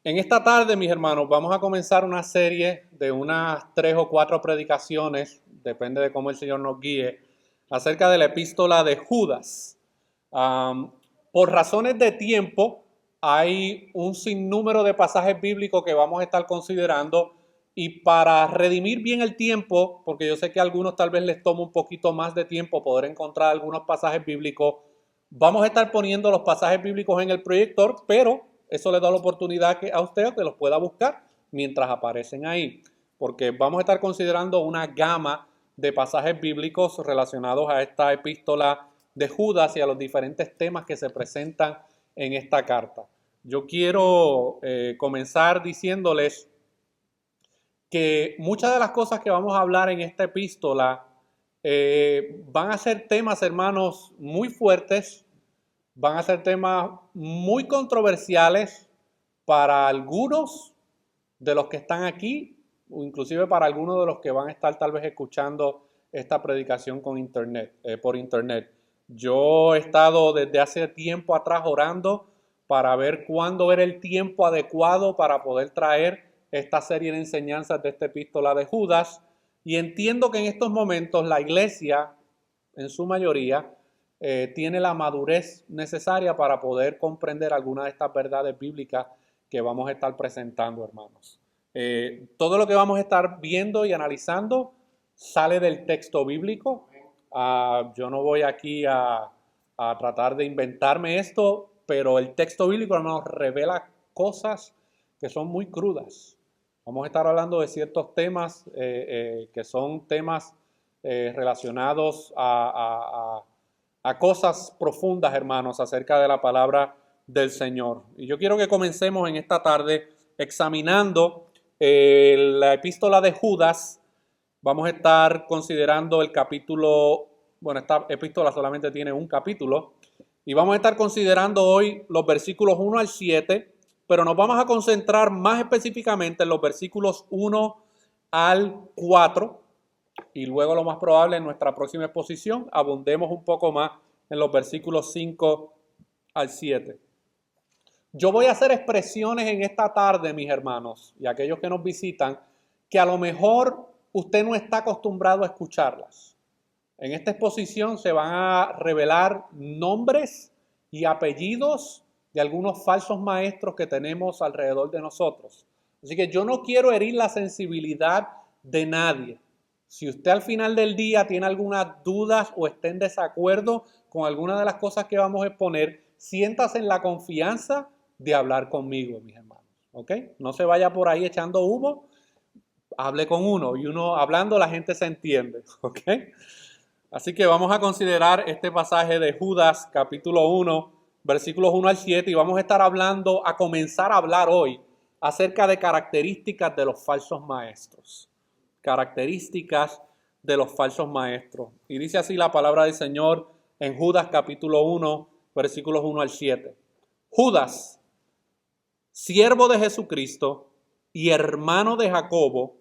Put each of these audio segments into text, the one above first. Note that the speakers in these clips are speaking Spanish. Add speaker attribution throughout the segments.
Speaker 1: En esta tarde, mis hermanos, vamos a comenzar una serie de unas 3 o 4 predicaciones, depende de cómo el Señor nos guíe, acerca de la epístola de Judas. Por razones de tiempo, hay un sinnúmero de pasajes bíblicos que vamos a estar considerando, y para redimir bien el tiempo, porque yo sé que a algunos tal vez les toma un poquito más de tiempo poder encontrar algunos pasajes bíblicos, vamos a estar poniendo los pasajes bíblicos en el proyector, pero eso le da la oportunidad a usted que los pueda buscar mientras aparecen ahí, porque vamos a estar considerando una gama de pasajes bíblicos relacionados a esta epístola de Judas y a los diferentes temas que se presentan en esta carta. Yo quiero comenzar diciéndoles que muchas de las cosas que vamos a hablar en esta epístola van a ser temas, hermanos, muy fuertes. Van a ser temas muy controversiales para algunos de los que están aquí, o inclusive para algunos de los que van a estar tal vez escuchando esta predicación por internet. Yo he estado desde hace tiempo atrás orando para ver cuándo era el tiempo adecuado para poder traer esta serie de enseñanzas de esta epístola de Judas, y entiendo que en estos momentos la iglesia, en su mayoría, tiene la madurez necesaria para poder comprender algunas de estas verdades bíblicas que vamos a estar presentando, hermanos. Todo lo que vamos a estar viendo y analizando sale del texto bíblico. Yo no voy aquí a tratar de inventarme esto, pero el texto bíblico, hermanos, revela cosas que son muy crudas. Vamos a estar hablando de ciertos temas que son temas relacionados a cosas profundas, hermanos, acerca de la palabra del Señor. Y yo quiero que comencemos en esta tarde examinando la epístola de Judas. Vamos a estar considerando el capítulo, bueno, esta epístola solamente tiene un capítulo, y vamos a estar considerando hoy los versículos 1 al 7, pero nos vamos a concentrar más específicamente en los versículos 1 al 4, y luego lo más probable en nuestra próxima exposición abundemos un poco más en los versículos 5 al 7. Yo voy a hacer expresiones en esta tarde, mis hermanos, y aquellos que nos visitan, que a lo mejor usted no está acostumbrado a escucharlas. En esta exposición se van a revelar nombres y apellidos de algunos falsos maestros que tenemos alrededor de nosotros. Así que yo no quiero herir la sensibilidad de nadie. Si usted al final del día tiene algunas dudas o está en desacuerdo con alguna de las cosas que vamos a exponer, siéntase en la confianza de hablar conmigo, mis hermanos. ¿Ok? No se vaya por ahí echando humo, hable con uno, y uno hablando la gente se entiende. ¿Ok? Así que vamos a considerar este pasaje de Judas, capítulo 1, versículos 1 al 7, y vamos a estar a comenzar a hablar hoy acerca de características de los falsos maestros. Características de los falsos maestros. Y dice así la palabra del Señor en Judas capítulo 1, versículos 1 al 7. Judas, siervo de Jesucristo y hermano de Jacobo,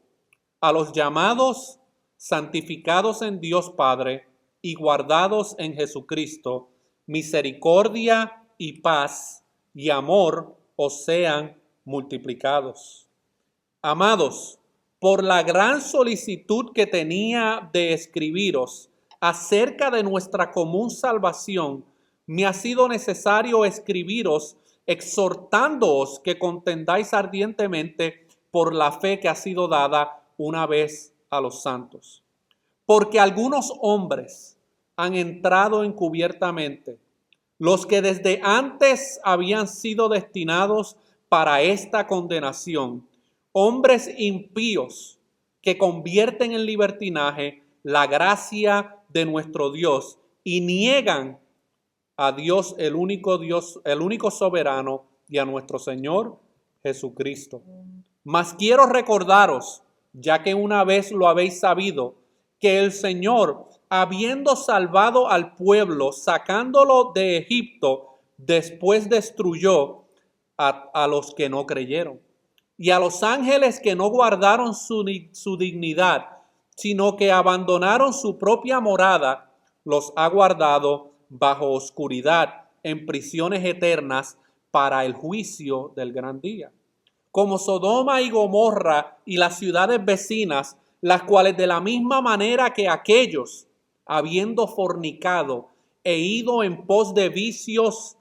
Speaker 1: a los llamados, santificados en Dios Padre y guardados en Jesucristo, misericordia y paz y amor os sean multiplicados. Amados, por la gran solicitud que tenía de escribiros acerca de nuestra común salvación, me ha sido necesario escribiros exhortándoos que contendáis ardientemente por la fe que ha sido dada una vez a los santos. Porque algunos hombres han entrado encubiertamente, los que desde antes habían sido destinados para esta condenación, hombres impíos que convierten en libertinaje la gracia de nuestro Dios y niegan a Dios, el único soberano, y a nuestro Señor Jesucristo. Mas quiero recordaros, ya que una vez lo habéis sabido, que el Señor, habiendo salvado al pueblo, sacándolo de Egipto, después destruyó a los que no creyeron. Y a los ángeles que no guardaron su dignidad, sino que abandonaron su propia morada, los ha guardado bajo oscuridad en prisiones eternas para el juicio del gran día. como Sodoma y Gomorra y las ciudades vecinas, las cuales de la misma manera que aquellos, habiendo fornicado e ido en pos de vicios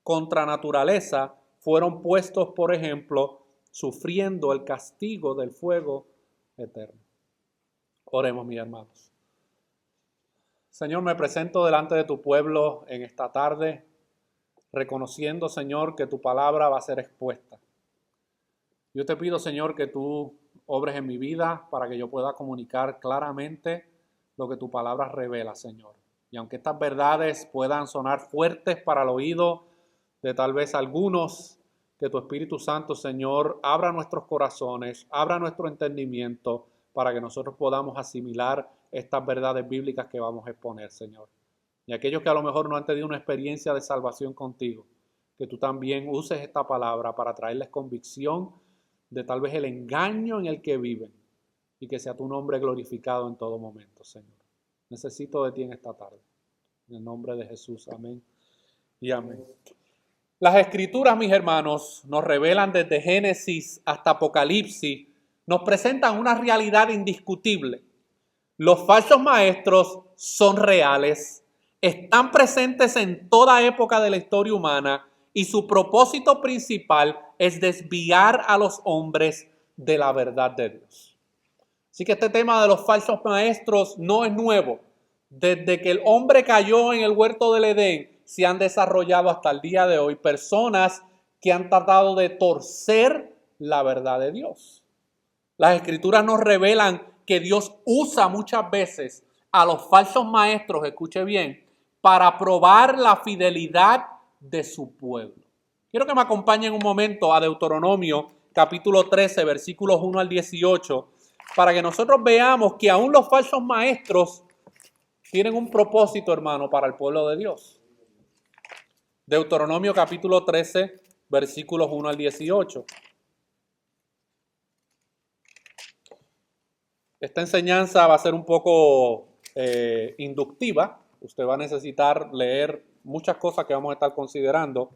Speaker 1: contra naturaleza, fueron puestos, por ejemplo, sufriendo el castigo del fuego eterno. Oremos, mis hermanos. Señor, me presento delante de tu pueblo en esta tarde, reconociendo, Señor, que tu palabra va a ser expuesta. Yo te pido, Señor, que tú obres en mi vida para que yo pueda comunicar claramente lo que tu palabra revela, Señor. Y aunque estas verdades puedan sonar fuertes para el oído de tal vez algunos, que tu Espíritu Santo, Señor, abra nuestros corazones, abra nuestro entendimiento para que nosotros podamos asimilar estas verdades bíblicas que vamos a exponer, Señor. Y aquellos que a lo mejor no han tenido una experiencia de salvación contigo, que tú también uses esta palabra para traerles convicción de tal vez el engaño en el que viven y que sea tu nombre glorificado en todo momento, Señor. Necesito de ti en esta tarde. En el nombre de Jesús, amén y amén. Las Escrituras, mis hermanos, nos revelan desde Génesis hasta Apocalipsis, nos presentan una realidad indiscutible. Los falsos maestros son reales, están presentes en toda época de la historia humana y su propósito principal es desviar a los hombres de la verdad de Dios. Así que este tema de los falsos maestros no es nuevo. Desde que el hombre cayó en el huerto del Edén, se han desarrollado hasta el día de hoy personas que han tratado de torcer la verdad de Dios. Las Escrituras nos revelan que Dios usa muchas veces a los falsos maestros, escuche bien, para probar la fidelidad de su pueblo. Quiero que me acompañen un momento a Deuteronomio capítulo 13, versículos 1 al 18, para que nosotros veamos que aún los falsos maestros tienen un propósito, hermano, para el pueblo de Dios. Deuteronomio capítulo 13, versículos 1 al 18. Esta enseñanza va a ser un poco inductiva. Usted va a necesitar leer muchas cosas que vamos a estar considerando.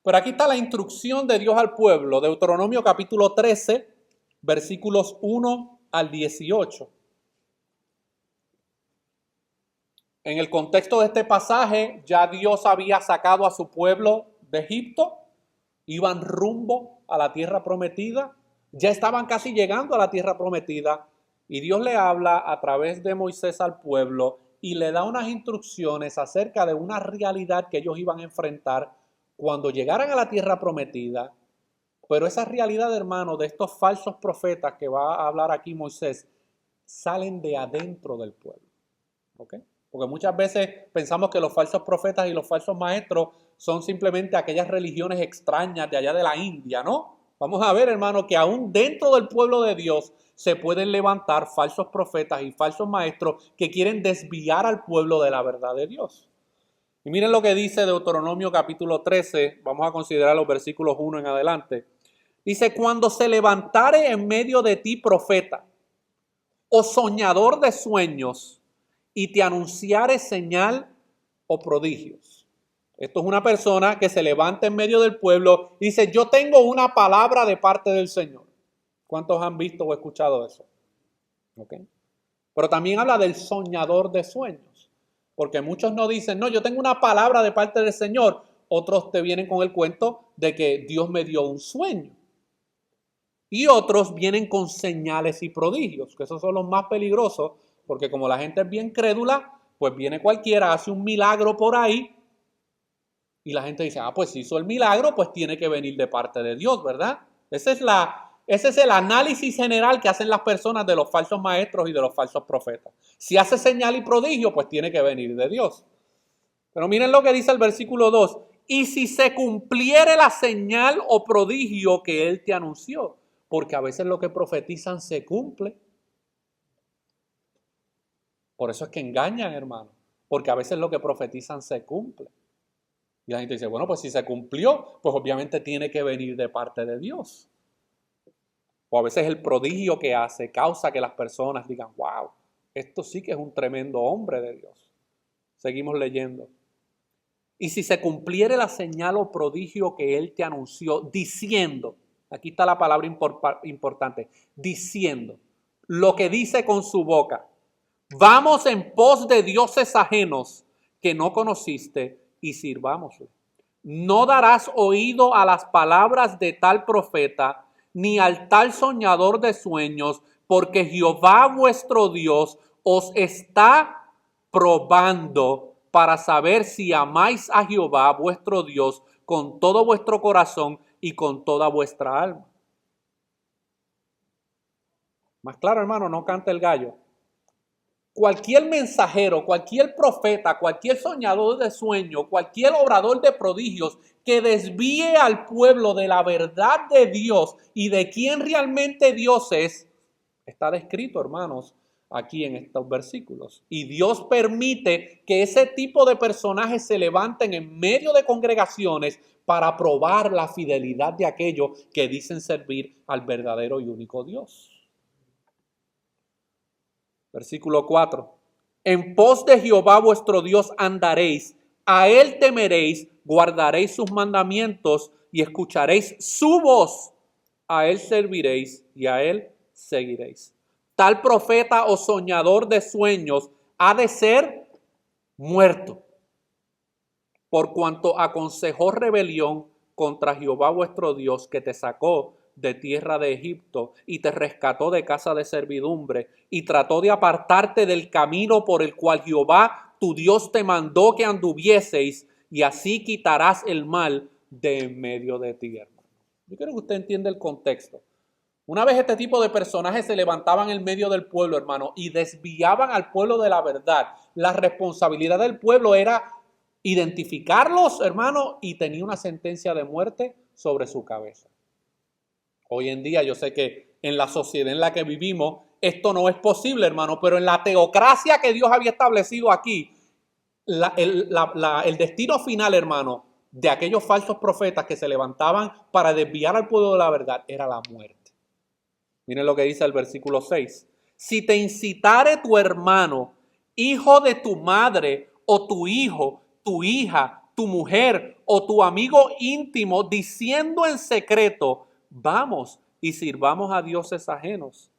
Speaker 1: Pero aquí está la instrucción de Dios al pueblo. Deuteronomio capítulo 13, versículos 1 al 18. En el contexto de este pasaje, ya Dios había sacado a su pueblo de Egipto, iban rumbo a la tierra prometida, ya estaban casi llegando a la tierra prometida, y Dios le habla a través de Moisés al pueblo y le da unas instrucciones acerca de una realidad que ellos iban a enfrentar cuando llegaran a la tierra prometida. Pero esa realidad, hermano, de estos falsos profetas que va a hablar aquí Moisés, salen de adentro del pueblo. ¿Ok? Porque muchas veces pensamos que los falsos profetas y los falsos maestros son simplemente aquellas religiones extrañas de allá de la India, ¿no? Vamos a ver, hermano, que aún dentro del pueblo de Dios se pueden levantar falsos profetas y falsos maestros que quieren desviar al pueblo de la verdad de Dios. Y miren lo que dice Deuteronomio capítulo 13, vamos a considerar los versículos 1 en adelante. Dice, cuando se levantare en medio de ti profeta o soñador de sueños, y te anunciare señal o prodigios. Esto es una persona que se levanta en medio del pueblo y dice, yo tengo una palabra de parte del Señor. ¿Cuántos han visto o escuchado eso? ¿Okay? Pero también habla del soñador de sueños. Porque muchos no dicen, no, yo tengo una palabra de parte del Señor. Otros te vienen con el cuento de que Dios me dio un sueño. Y otros vienen con señales y prodigios, que esos son los más peligrosos. Porque como la gente es bien crédula, pues viene cualquiera, hace un milagro por ahí y la gente dice, pues si hizo el milagro, pues tiene que venir de parte de Dios, ¿verdad? Ese es el análisis general que hacen las personas de los falsos maestros y de los falsos profetas. Si hace señal y prodigio, pues tiene que venir de Dios. Pero miren lo que dice el versículo 2. Y si se cumpliere la señal o prodigio que Él te anunció, porque a veces lo que profetizan se cumple. Por eso es que engañan, hermano, porque a veces lo que profetizan se cumple. Y la gente dice, bueno, pues si se cumplió, pues obviamente tiene que venir de parte de Dios. O a veces el prodigio que hace causa que las personas digan, wow, esto sí que es un tremendo hombre de Dios. Seguimos leyendo. Y si se cumpliere la señal o prodigio que Él te anunció, diciendo, Aquí está la palabra importante. Diciendo lo que dice con su boca. Vamos en pos de dioses ajenos que no conociste y sirvámosle. No darás oído a las palabras de tal profeta, ni al tal soñador de sueños, porque Jehová vuestro Dios os está probando para saber si amáis a Jehová vuestro Dios con todo vuestro corazón y con toda vuestra alma. Más claro, hermano, no canta el gallo. Cualquier mensajero, cualquier profeta, cualquier soñador de sueño, cualquier obrador de prodigios que desvíe al pueblo de la verdad de Dios y de quién realmente Dios es, está descrito, hermanos, aquí en estos versículos. Y Dios permite que ese tipo de personajes se levanten en medio de congregaciones para probar la fidelidad de aquellos que dicen servir al verdadero y único Dios. Versículo 4. En pos de Jehová vuestro Dios andaréis, a él temeréis, guardaréis sus mandamientos y escucharéis su voz. A él serviréis y a él seguiréis. Tal profeta o soñador de sueños ha de ser muerto, por cuanto aconsejó rebelión contra Jehová vuestro Dios, que te sacó de tierra de Egipto y te rescató de casa de servidumbre y trató de apartarte del camino por el cual Jehová tu Dios te mandó que anduvieseis, y así quitarás el mal de en medio de ti, hermano. Yo quiero que usted entienda el contexto. Una vez este tipo de personajes se levantaban en medio del pueblo, hermano, y desviaban al pueblo de la verdad, la responsabilidad del pueblo era identificarlos, hermano, y tenía una sentencia de muerte sobre su cabeza. Hoy en día yo sé que en la sociedad en la que vivimos esto no es posible, hermano, pero en la teocracia que Dios había establecido aquí, el destino final, hermano, de aquellos falsos profetas que se levantaban para desviar al pueblo de la verdad era la muerte. Miren lo que dice el versículo 6. Si te incitare tu hermano, hijo de tu madre, o tu hijo, tu hija, tu mujer, o tu amigo íntimo, diciendo en secreto, vamos y sirvamos a dioses ajenos,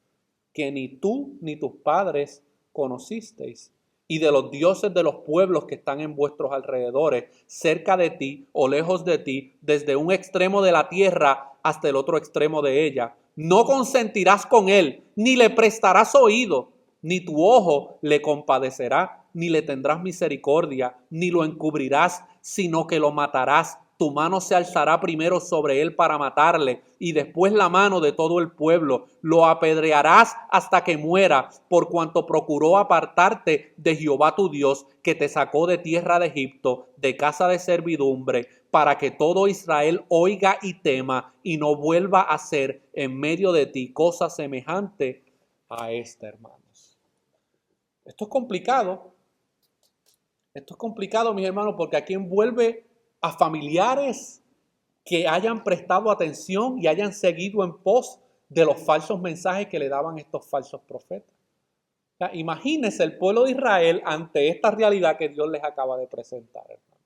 Speaker 1: que ni tú ni tus padres conocisteis, y de los dioses de los pueblos que están en vuestros alrededores, cerca de ti o lejos de ti, desde un extremo de la tierra hasta el otro extremo de ella. No consentirás con él, ni le prestarás oído, ni tu ojo le compadecerá, ni le tendrás misericordia, ni lo encubrirás, sino que lo matarás. Tu mano se alzará primero sobre él para matarle, y después la mano de todo el pueblo. Lo apedrearás hasta que muera, por cuanto procuró apartarte de Jehová tu Dios, que te sacó de tierra de Egipto, de casa de servidumbre, para que todo Israel oiga y tema, y no vuelva a hacer en medio de ti cosa semejante a esta, hermanos. Esto es complicado. Esto es complicado, mis hermanos, porque aquí envuelve a familiares que hayan prestado atención y hayan seguido en pos de los falsos mensajes que le daban estos falsos profetas. O sea, imagínense el pueblo de Israel ante esta realidad que Dios les acaba de presentar, hermano.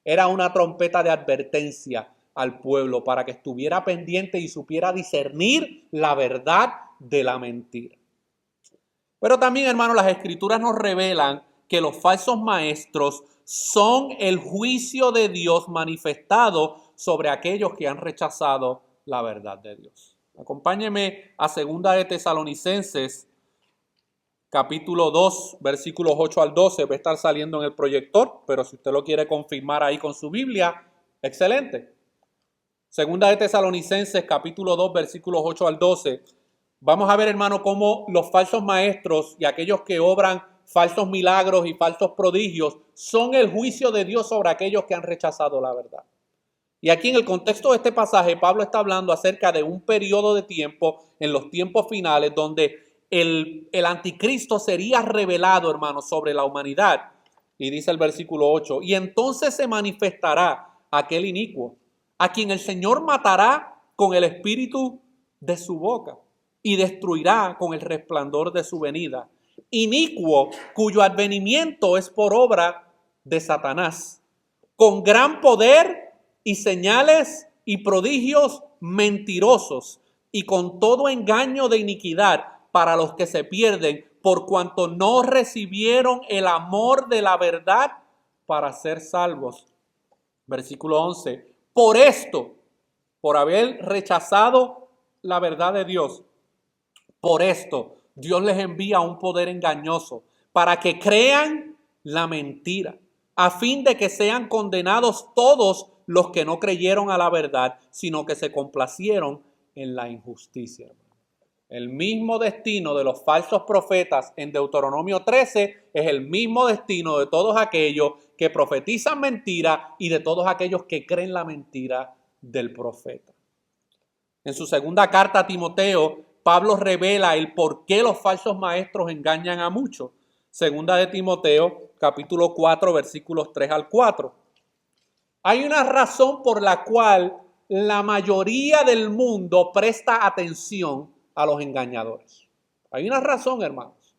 Speaker 1: Era una trompeta de advertencia al pueblo para que estuviera pendiente y supiera discernir la verdad de la mentira. Pero también, hermano, las escrituras nos revelan que los falsos maestros son el juicio de Dios manifestado sobre aquellos que han rechazado la verdad de Dios. Acompáñeme a 2 de Tesalonicenses, capítulo 2, versículos 8 al 12. Va a estar saliendo en el proyector, pero si usted lo quiere confirmar ahí con su Biblia, excelente. 2 de Tesalonicenses, capítulo 2, versículos 8 al 12. Vamos a ver, hermano, cómo los falsos maestros y aquellos que obran falsos milagros y falsos prodigios son el juicio de Dios sobre aquellos que han rechazado la verdad. Y aquí en el contexto de este pasaje, Pablo está hablando acerca de un periodo de tiempo, en los tiempos finales, donde el anticristo sería revelado, hermano, sobre la humanidad. Y dice el versículo 8, y entonces se manifestará aquel inicuo, a quien el Señor matará con el espíritu de su boca y destruirá con el resplandor de su venida. Inicuo, cuyo advenimiento es por obra de Satanás, con gran poder y señales y prodigios mentirosos, y con todo engaño de iniquidad para los que se pierden, por cuanto no recibieron el amor de la verdad para ser salvos. Versículo 11. Por esto, por haber rechazado la verdad de Dios, por esto Dios les envía un poder engañoso para que crean la mentira, a fin de que sean condenados todos los que no creyeron a la verdad, sino que se complacieron en la injusticia. El mismo destino de los falsos profetas en Deuteronomio 13 es el mismo destino de todos aquellos que profetizan mentira y de todos aquellos que creen la mentira del profeta. En su segunda carta a Timoteo, Pablo revela el por qué los falsos maestros engañan a muchos. Segunda de Timoteo, capítulo 4, versículos 3 al 4. Hay una razón por la cual la mayoría del mundo presta atención a los engañadores. Hay una razón, hermanos.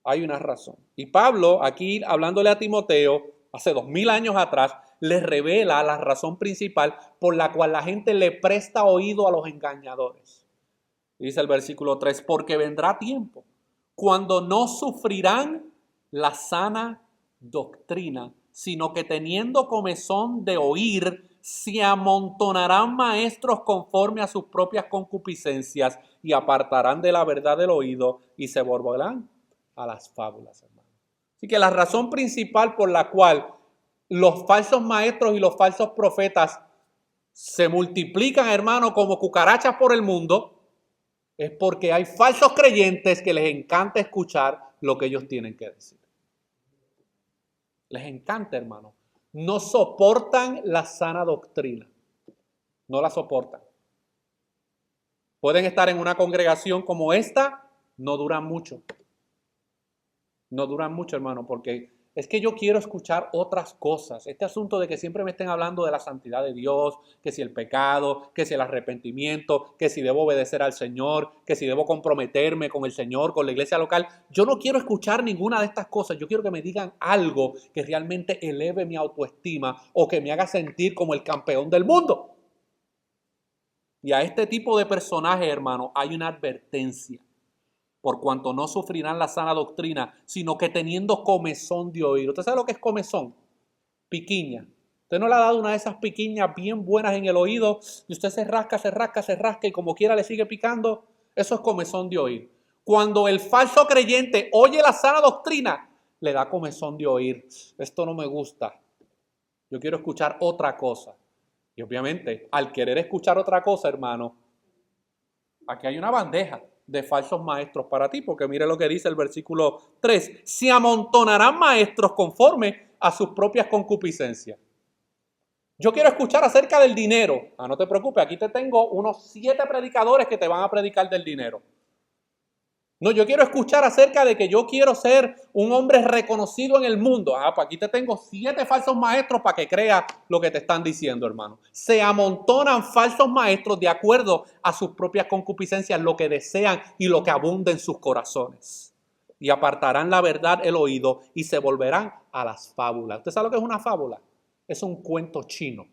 Speaker 1: Hay una razón. Y Pablo, aquí hablándole a Timoteo, hace 2000 años atrás, les revela la razón principal por la cual la gente le presta oído a los engañadores. Dice el versículo 3, porque vendrá tiempo cuando no sufrirán la sana doctrina, sino que teniendo comezón de oír, se amontonarán maestros conforme a sus propias concupiscencias y apartarán de la verdad del oído y se volverán a las fábulas, hermano. Así que la razón principal por la cual los falsos maestros y los falsos profetas se multiplican, hermano, como cucarachas por el mundo, es porque hay falsos creyentes que les encanta escuchar lo que ellos tienen que decir. Les encanta, hermano. No soportan la sana doctrina. No la soportan. Pueden estar en una congregación como esta, no duran mucho. No duran mucho, hermano, porque es que yo quiero escuchar otras cosas. Este asunto de que siempre me estén hablando de la santidad de Dios, que si el pecado, que si el arrepentimiento, que si debo obedecer al Señor, que si debo comprometerme con el Señor, con la iglesia local. Yo no quiero escuchar ninguna de estas cosas. Yo quiero que me digan algo que realmente eleve mi autoestima o que me haga sentir como el campeón del mundo. Y a este tipo de personajes, hermano, hay una advertencia. Por cuanto no sufrirán la sana doctrina, sino que teniendo comezón de oír. ¿Usted sabe lo que es comezón? Piquiña. ¿Usted no le ha dado una de esas piquiñas bien buenas en el oído y usted se rasca y como quiera le sigue picando? Eso es comezón de oír. Cuando el falso creyente oye la sana doctrina, le da comezón de oír. Esto no me gusta. Yo quiero escuchar otra cosa. Y obviamente, al querer escuchar otra cosa, hermano, aquí hay una bandeja de falsos maestros para ti, porque mire lo que dice el versículo 3, se amontonarán maestros conforme a sus propias concupiscencias. Yo quiero escuchar acerca del dinero. No te preocupes, aquí te tengo unos 7 predicadores que te van a predicar del dinero. No, yo quiero escuchar acerca de que yo quiero ser un hombre reconocido en el mundo. Pues aquí te tengo 7 falsos maestros para que creas lo que te están diciendo, hermano. Se amontonan falsos maestros de acuerdo a sus propias concupiscencias, lo que desean y lo que abunda en sus corazones. Y apartarán la verdad el oído y se volverán a las fábulas. ¿Usted sabe lo que es una fábula? Es un cuento chino.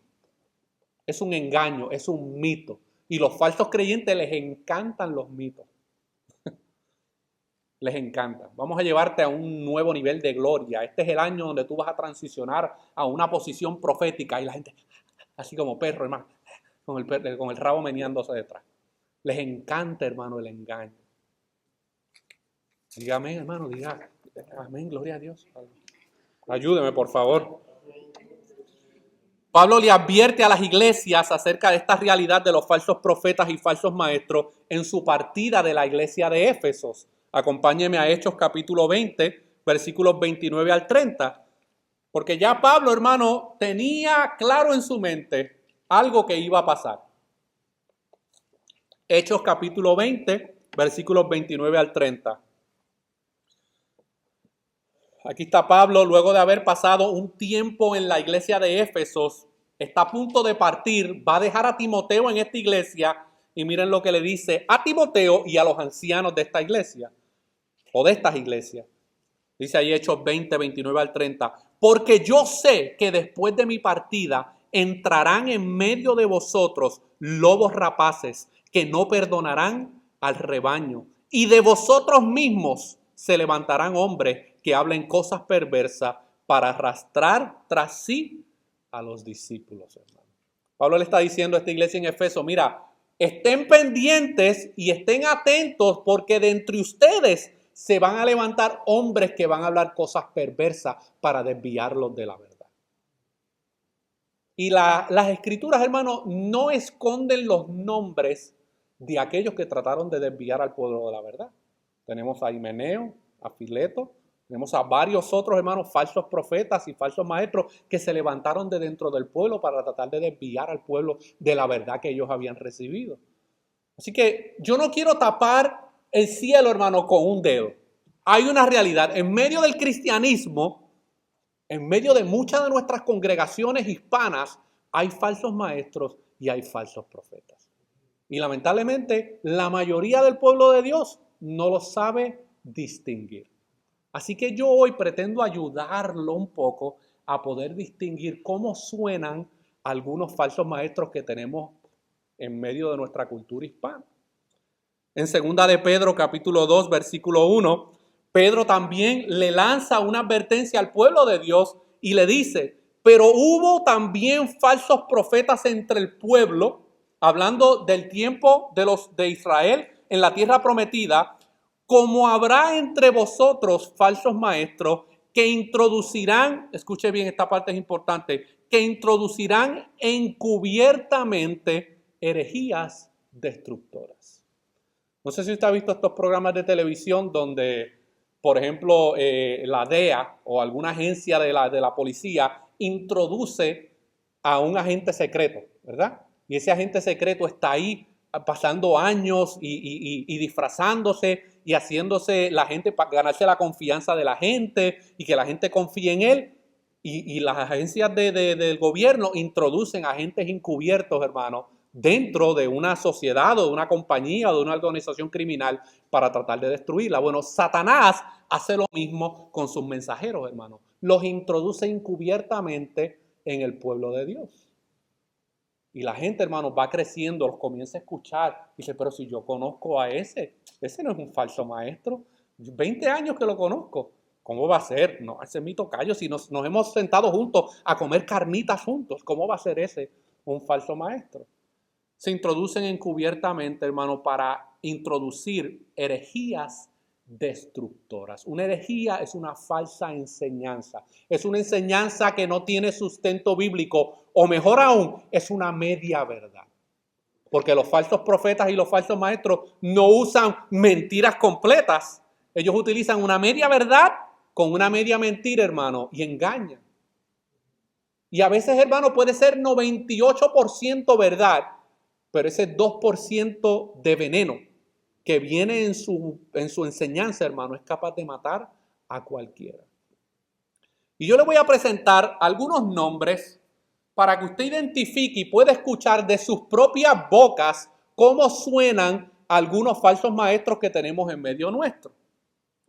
Speaker 1: Es un engaño, es un mito. Y los falsos creyentes les encantan los mitos. Les encanta. Vamos a llevarte a un nuevo nivel de gloria. Este es el año donde tú vas a transicionar a una posición profética y la gente, así como perro, hermano, con el rabo meneándose detrás. Les encanta, hermano, el engaño. Diga amén, hermano, diga amén, gloria a Dios. Ayúdeme, por favor. Pablo le advierte a las iglesias acerca de esta realidad de los falsos profetas y falsos maestros en su partida de la iglesia de Éfesos. Acompáñeme a Hechos capítulo 20, versículos 29 al 30. Porque ya Pablo, hermano, tenía claro en su mente algo que iba a pasar. Hechos capítulo 20, versículos 29 al 30. Aquí está Pablo, luego de haber pasado un tiempo en la iglesia de Éfesos, está a punto de partir, va a dejar a Timoteo en esta iglesia y miren lo que le dice a Timoteo y a los ancianos de esta iglesia. O de estas iglesias. Dice ahí Hechos 20, 29 al 30. Porque yo sé que después de mi partida, entrarán en medio de vosotros lobos rapaces que no perdonarán al rebaño. Y de vosotros mismos se levantarán hombres que hablen cosas perversas para arrastrar tras sí a los discípulos, hermano. Pablo le está diciendo a esta iglesia en Efeso, mira, estén pendientes y estén atentos porque de entre ustedes se van a levantar hombres que van a hablar cosas perversas para desviarlos de la verdad. Y las escrituras, hermano, no esconden los nombres de aquellos que trataron de desviar al pueblo de la verdad. Tenemos a Himeneo, a Fileto, tenemos a varios otros hermanos, falsos profetas y falsos maestros que se levantaron de dentro del pueblo para tratar de desviar al pueblo de la verdad que ellos habían recibido. Así que yo no quiero tapar el cielo, hermano, con un dedo. Hay una realidad. En medio del cristianismo, en medio de muchas de nuestras congregaciones hispanas, hay falsos maestros y hay falsos profetas. Y lamentablemente, la mayoría del pueblo de Dios no lo sabe distinguir. Así que yo hoy pretendo ayudarlo un poco a poder distinguir cómo suenan algunos falsos maestros que tenemos en medio de nuestra cultura hispana. En 2 de Pedro, capítulo 2, versículo 1, Pedro también le lanza una advertencia al pueblo de Dios y le dice, pero hubo también falsos profetas entre el pueblo, hablando del tiempo de los de Israel en la tierra prometida, como habrá entre vosotros falsos maestros que introducirán, escuche bien, esta parte es importante, que introducirán encubiertamente herejías destructoras. No sé si usted ha visto estos programas de televisión donde, por ejemplo, la DEA o alguna agencia de la policía introduce a un agente secreto, ¿verdad? Y ese agente secreto está ahí pasando años y disfrazándose y haciéndose la gente para ganarse la confianza de la gente y que la gente confíe en él. Y las agencias del gobierno introducen agentes encubiertos, hermano, dentro de una sociedad o de una compañía o de una organización criminal para tratar de destruirla. Bueno, Satanás hace lo mismo con sus mensajeros, hermano. Los introduce encubiertamente en el pueblo de Dios. Y la gente, hermano, va creciendo, los comienza a escuchar. Dice, pero si yo conozco a ese no es un falso maestro. 20 años que lo conozco. ¿Cómo va a ser? No, ese es mi tocayo. Si nos hemos sentado juntos a comer carnitas juntos, ¿cómo va a ser ese un falso maestro? Se introducen encubiertamente, hermano, para introducir herejías destructoras. Una herejía es una falsa enseñanza. Es una enseñanza que no tiene sustento bíblico, o mejor aún, es una media verdad. Porque los falsos profetas y los falsos maestros no usan mentiras completas. Ellos utilizan una media verdad con una media mentira, hermano, y engañan. Y a veces, hermano, puede ser 98% verdad, pero ese 2% de veneno que viene en su enseñanza, hermano, es capaz de matar a cualquiera. Y yo le voy a presentar algunos nombres para que usted identifique y pueda escuchar de sus propias bocas cómo suenan algunos falsos maestros que tenemos en medio nuestro.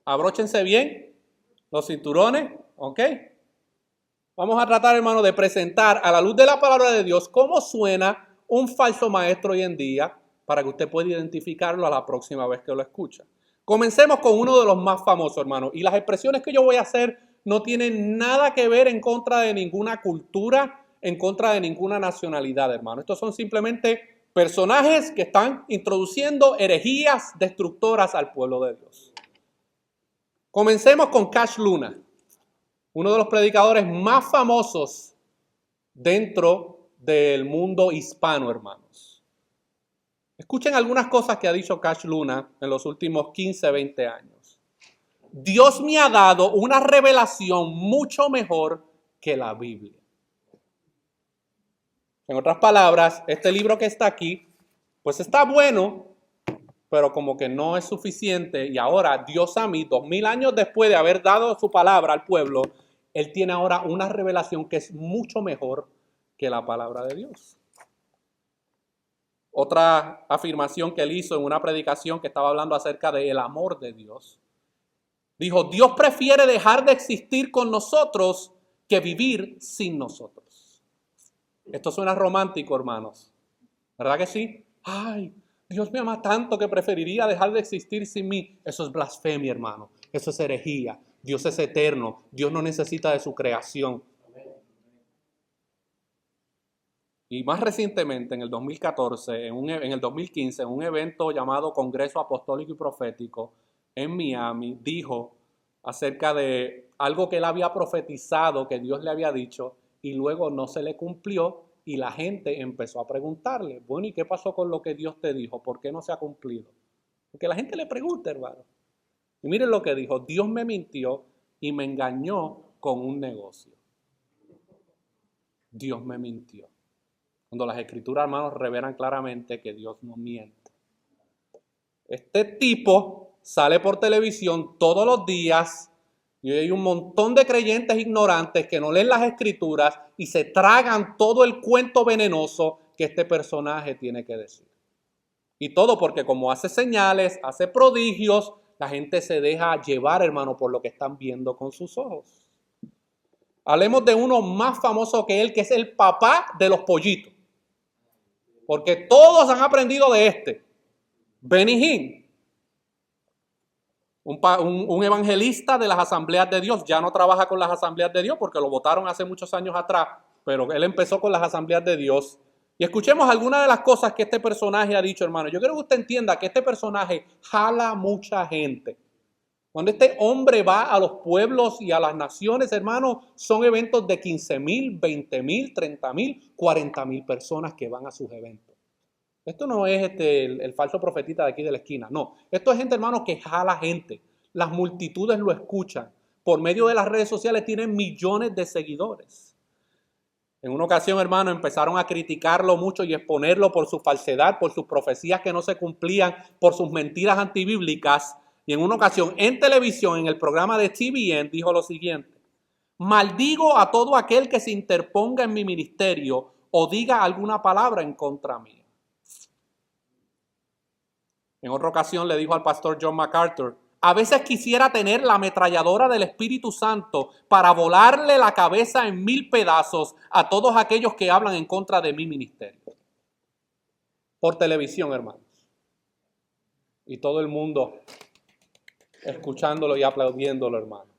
Speaker 1: Abróchense bien los cinturones, ¿ok? Vamos a tratar, hermano, de presentar a la luz de la palabra de Dios cómo suena un falso maestro hoy en día para que usted pueda identificarlo a la próxima vez que lo escucha. Comencemos con uno de los más famosos, hermano. Y las expresiones que yo voy a hacer no tienen nada que ver en contra de ninguna cultura, en contra de ninguna nacionalidad, hermano. Estos son simplemente personajes que están introduciendo herejías destructoras al pueblo de Dios. Comencemos con Cash Luna, uno de los predicadores más famosos dentro del mundo hispano, hermanos. Escuchen algunas cosas que ha dicho Cash Luna en los últimos 15, 20 años. Dios me ha dado una revelación mucho mejor que la Biblia. En otras palabras, este libro que está aquí, pues está bueno, pero como que no es suficiente. Y ahora Dios a mí, 2000 años después de haber dado su palabra al pueblo, Él tiene ahora una revelación que es mucho mejor que la palabra de Dios. Otra afirmación que él hizo en una predicación que estaba hablando acerca del amor de Dios. Dijo, Dios prefiere dejar de existir con nosotros que vivir sin nosotros. Esto suena romántico, hermanos. ¿Verdad que sí? Ay, Dios me ama tanto que preferiría dejar de existir sin mí. Eso es blasfemia, hermano. Eso es herejía. Dios es eterno. Dios no necesita de su creación. Y más recientemente, en el 2014, en el 2015, en un evento llamado Congreso Apostólico y Profético en Miami, dijo acerca de algo que él había profetizado, que Dios le había dicho, y luego no se le cumplió, y la gente empezó a preguntarle, bueno, ¿y qué pasó con lo que Dios te dijo? ¿Por qué no se ha cumplido? Porque la gente le pregunta, hermano. Y miren lo que dijo, Dios me mintió y me engañó con un negocio. Dios me mintió. Cuando las escrituras, hermanos, revelan claramente que Dios no miente. Este tipo sale por televisión todos los días y hay un montón de creyentes ignorantes que no leen las escrituras y se tragan todo el cuento venenoso que este personaje tiene que decir. Y todo porque como hace señales, hace prodigios, la gente se deja llevar, hermano, por lo que están viendo con sus ojos. Hablemos de uno más famoso que él, que es el papá de los pollitos. Porque todos han aprendido de este. Benny Hinn, un evangelista de las asambleas de Dios. Ya no trabaja con las asambleas de Dios porque lo votaron hace muchos años atrás. Pero él empezó con las asambleas de Dios. Y escuchemos algunas de las cosas que este personaje ha dicho, hermano. Yo quiero que usted entienda que este personaje jala mucha gente. Cuando este hombre va a los pueblos y a las naciones, hermano, son eventos de 15,000, 20,000, 30,000, 40,000 personas que van a sus eventos. Esto no es el falso profetita de aquí de la esquina, no. Esto es gente, hermano, que jala gente. Las multitudes lo escuchan. Por medio de las redes sociales tienen millones de seguidores. En una ocasión, hermano, empezaron a criticarlo mucho y exponerlo por su falsedad, por sus profecías que no se cumplían, por sus mentiras antibíblicas. Y en una ocasión, en televisión, en el programa de TBN, dijo lo siguiente: maldigo a todo aquel que se interponga en mi ministerio o diga alguna palabra en contra mía. En otra ocasión le dijo al pastor John MacArthur: a veces quisiera tener la ametralladora del Espíritu Santo para volarle la cabeza en 1000 pedazos a todos aquellos que hablan en contra de mi ministerio. Por televisión, hermanos. Y todo el mundo escuchándolo y aplaudiéndolo, hermano.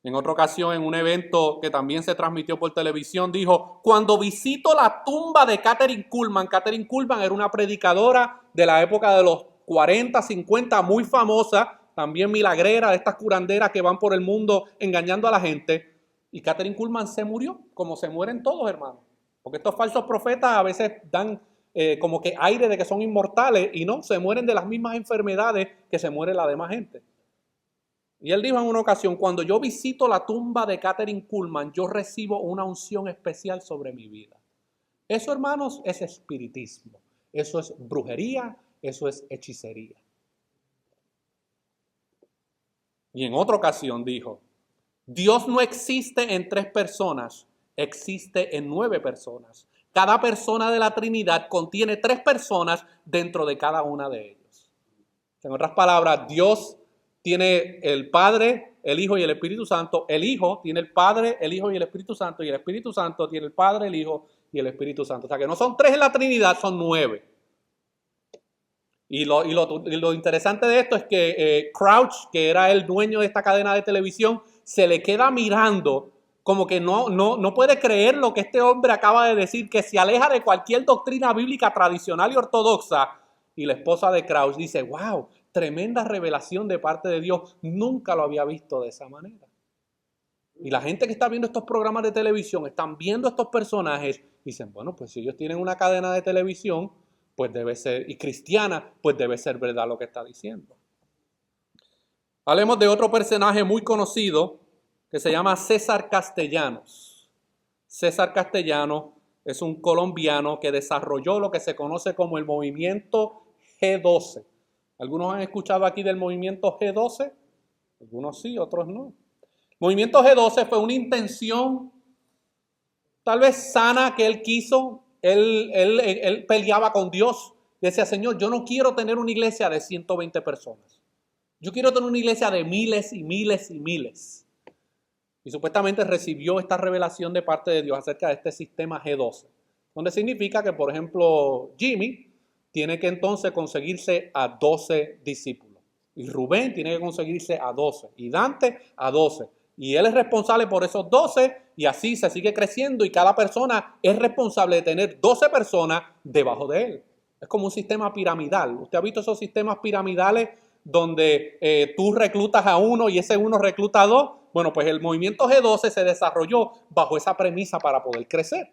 Speaker 1: En otra ocasión, en un evento que también se transmitió por televisión, dijo: cuando visito la tumba de Kathryn Kuhlman era una predicadora de la época de los 40, 50, muy famosa, también milagrera, de estas curanderas que van por el mundo engañando a la gente. Y Kathryn Kuhlman se murió, como se mueren todos, hermanos. Porque estos falsos profetas a veces dan como que aire de que son inmortales y no, se mueren de las mismas enfermedades que se muere la demás gente. Y él dijo en una ocasión: cuando yo visito la tumba de Kathryn Kuhlman, yo recibo una unción especial sobre mi vida. Eso, hermanos, es espiritismo. Eso es brujería, eso es hechicería. Y en otra ocasión dijo: Dios no existe en 3 personas, existe en 9 personas. Cada persona de la Trinidad contiene 3 personas dentro de cada una de ellos. En otras palabras, Dios tiene el Padre, el Hijo y el Espíritu Santo. El Hijo tiene el Padre, el Hijo y el Espíritu Santo. Y el Espíritu Santo tiene el Padre, el Hijo y el Espíritu Santo. O sea que no son 3 en la Trinidad, son 9. Y lo interesante de esto es que Crouch, que era el dueño de esta cadena de televisión, se le queda mirando como que no puede creer lo que este hombre acaba de decir, que se aleja de cualquier doctrina bíblica tradicional y ortodoxa. Y la esposa de Crouch dice: wow, tremenda revelación de parte de Dios. Nunca lo había visto de esa manera. Y la gente que está viendo estos programas de televisión, están viendo estos personajes, dicen: bueno, pues si ellos tienen una cadena de televisión, pues debe ser, y cristiana, pues debe ser verdad lo que está diciendo. Hablemos de otro personaje muy conocido que se llama César Castellanos. César Castellanos es un colombiano que desarrolló lo que se conoce como el movimiento G12. ¿Algunos han escuchado aquí del movimiento G12? Algunos sí, otros no. El movimiento G12 fue una intención tal vez sana que él quiso. Él peleaba con Dios. Decía: Señor, yo no quiero tener una iglesia de 120 personas. Yo quiero tener una iglesia de miles y miles y miles. Y supuestamente recibió esta revelación de parte de Dios acerca de este sistema G12, donde significa que, por ejemplo, Jimmy tiene que entonces conseguirse a 12 discípulos. Y Rubén tiene que conseguirse a 12. Y Dante a 12. Y él es responsable por esos 12 y así se sigue creciendo y cada persona es responsable de tener 12 personas debajo de él. Es como un sistema piramidal. ¿Usted ha visto esos sistemas piramidales donde tú reclutas a uno y ese uno recluta a dos? Bueno, pues el movimiento G12 se desarrolló bajo esa premisa para poder crecer.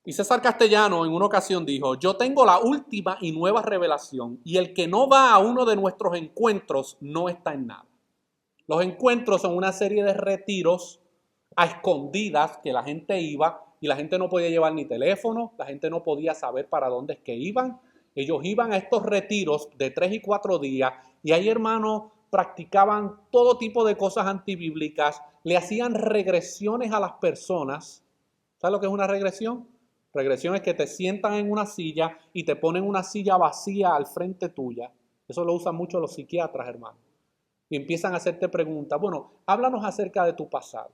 Speaker 1: Y César Castellano en una ocasión dijo: yo tengo la última y nueva revelación y el que no va a uno de nuestros encuentros no está en nada. Los encuentros son una serie de retiros a escondidas que la gente iba y la gente no podía llevar ni teléfono, la gente no podía saber para dónde es que iban. Ellos iban a estos retiros de 3 y 4 días y ahí, hermanos, practicaban todo tipo de cosas antibíblicas, le hacían regresiones a las personas. ¿Sabes lo que es una regresión? Regresión es que te sientan en una silla y te ponen una silla vacía al frente tuya. Eso lo usan mucho los psiquiatras, hermanos. Y empiezan a hacerte preguntas. Bueno, háblanos acerca de tu pasado.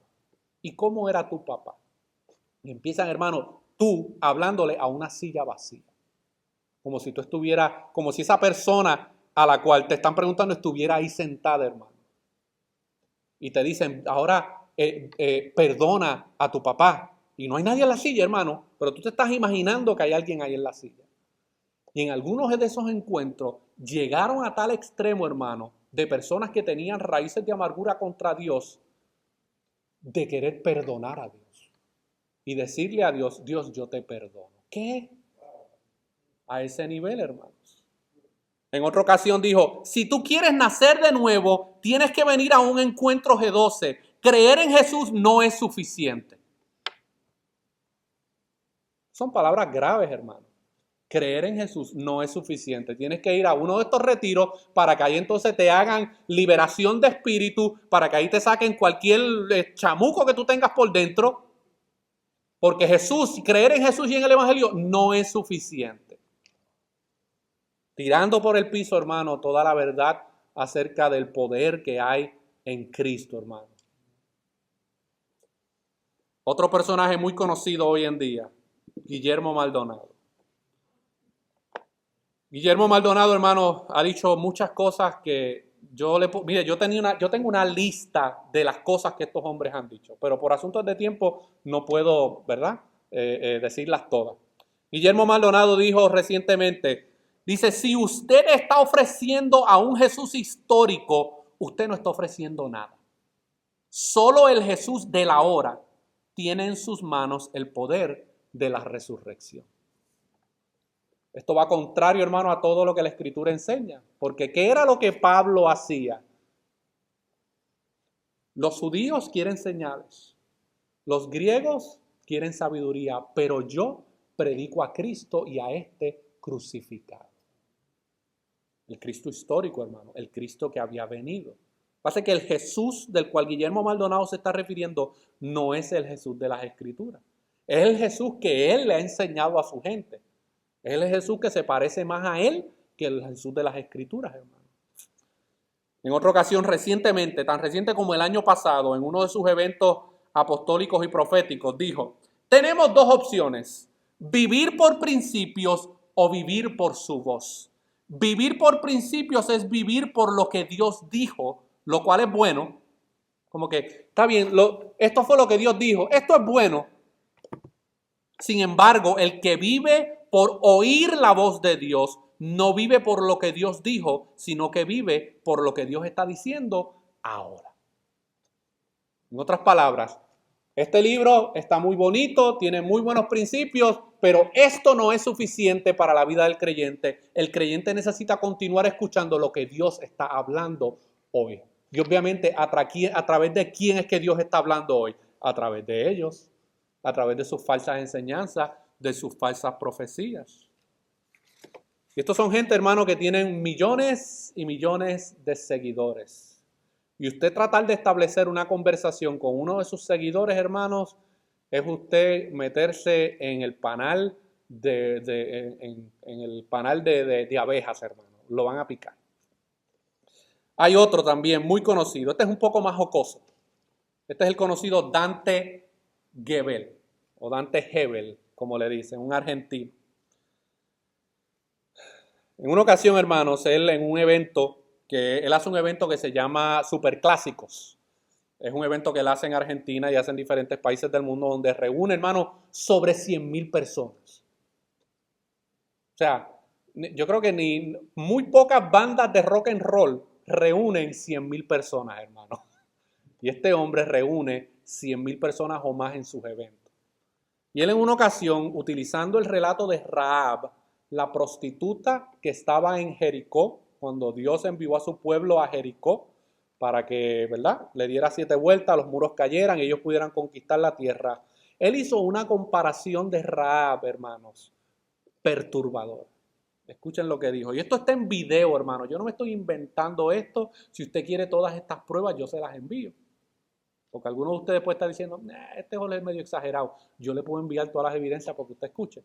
Speaker 1: ¿Y cómo era tu papá? Y empiezan, hermano, tú hablándole a una silla vacía. Como si tú estuvieras, como si esa persona a la cual te están preguntando estuviera ahí sentada, hermano. Y te dicen, ahora perdona a tu papá. Y no hay nadie en la silla, hermano, pero tú te estás imaginando que hay alguien ahí en la silla. Y en algunos de esos encuentros llegaron a tal extremo, hermano, de personas que tenían raíces de amargura contra Dios, de querer perdonar a Dios. Y decirle a Dios, Dios, yo te perdono. ¿Qué? A ese nivel, hermanos. En otra ocasión dijo, si tú quieres nacer de nuevo, tienes que venir a un encuentro G12. Creer en Jesús no es suficiente. Son palabras graves, hermano. Creer en Jesús no es suficiente. Tienes que ir a uno de estos retiros para que ahí entonces te hagan liberación de espíritu, para que ahí te saquen cualquier chamuco que tú tengas por dentro. Porque Jesús, creer en Jesús y en el Evangelio no es suficiente. Tirando por el piso, hermano, toda la verdad acerca del poder que hay en Cristo, hermano. Otro personaje muy conocido hoy en día, Guillermo Maldonado. Guillermo Maldonado, hermano, ha dicho muchas cosas que mire, yo tengo una lista de las cosas que estos hombres han dicho, pero por asuntos de tiempo no puedo, ¿verdad? Decirlas todas. Guillermo Maldonado dijo recientemente, dice, si usted está ofreciendo a un Jesús histórico, usted no está ofreciendo nada. Solo el Jesús de la hora tiene en sus manos el poder de la resurrección. Esto va contrario, hermano, a todo lo que la Escritura enseña. Porque ¿qué era lo que Pablo hacía? Los judíos quieren señales. Los griegos quieren sabiduría. Pero yo predico a Cristo y a este crucificado. El Cristo histórico, hermano. El Cristo que había venido. Pasa que el Jesús del cual Guillermo Maldonado se está refiriendo no es el Jesús de las Escrituras. Es el Jesús que él le ha enseñado a su gente. Es el Jesús que se parece más a él que el Jesús de las Escrituras, hermano. En otra ocasión, recientemente, tan reciente como el año pasado, en uno de sus eventos apostólicos y proféticos, dijo, tenemos dos opciones, vivir por principios o vivir por su voz. Vivir por principios es vivir por lo que Dios dijo, lo cual es bueno. Como que, está bien, esto fue lo que Dios dijo, esto es bueno. Sin embargo, el que vive por oír la voz de Dios, no vive por lo que Dios dijo, sino que vive por lo que Dios está diciendo ahora. En otras palabras, este libro está muy bonito, tiene muy buenos principios, pero esto no es suficiente para la vida del creyente. El creyente necesita continuar escuchando lo que Dios está hablando hoy. Y obviamente, ¿a través de quién es que Dios está hablando hoy? A través de ellos, a través de sus falsas enseñanzas, de sus falsas profecías. Y estos son gente, hermano, que tienen millones y millones de seguidores. Y usted tratar de establecer una conversación con uno de sus seguidores, hermanos, es usted meterse en el panal de abejas, hermano. Lo van a picar. Hay otro también muy conocido. Este es un poco más jocoso. Este es el conocido Dante Gebel, o Dante Hebel, como le dicen, un argentino. En una ocasión, hermanos, él hace un evento que se llama Superclásicos. Es un evento que él hace en Argentina y hace en diferentes países del mundo donde reúne, hermanos, sobre 100,000 personas. O sea, yo creo que ni muy pocas bandas de rock and roll reúnen 100,000 personas, hermanos. Y este hombre reúne 100,000 personas o más en sus eventos. Y él en una ocasión, utilizando el relato de Rahab, la prostituta que estaba en Jericó, cuando Dios envió a su pueblo a Jericó para que, ¿verdad?, le diera 7 vueltas, los muros cayeran y ellos pudieran conquistar la tierra. Él hizo una comparación de Rahab, hermanos, perturbadora. Escuchen lo que dijo. Y esto está en video, hermano. Yo no me estoy inventando esto. Si usted quiere todas estas pruebas, yo se las envío. Porque algunos de ustedes pueden estar diciendo, este Jorge es medio exagerado. Yo le puedo enviar todas las evidencias porque usted escuche.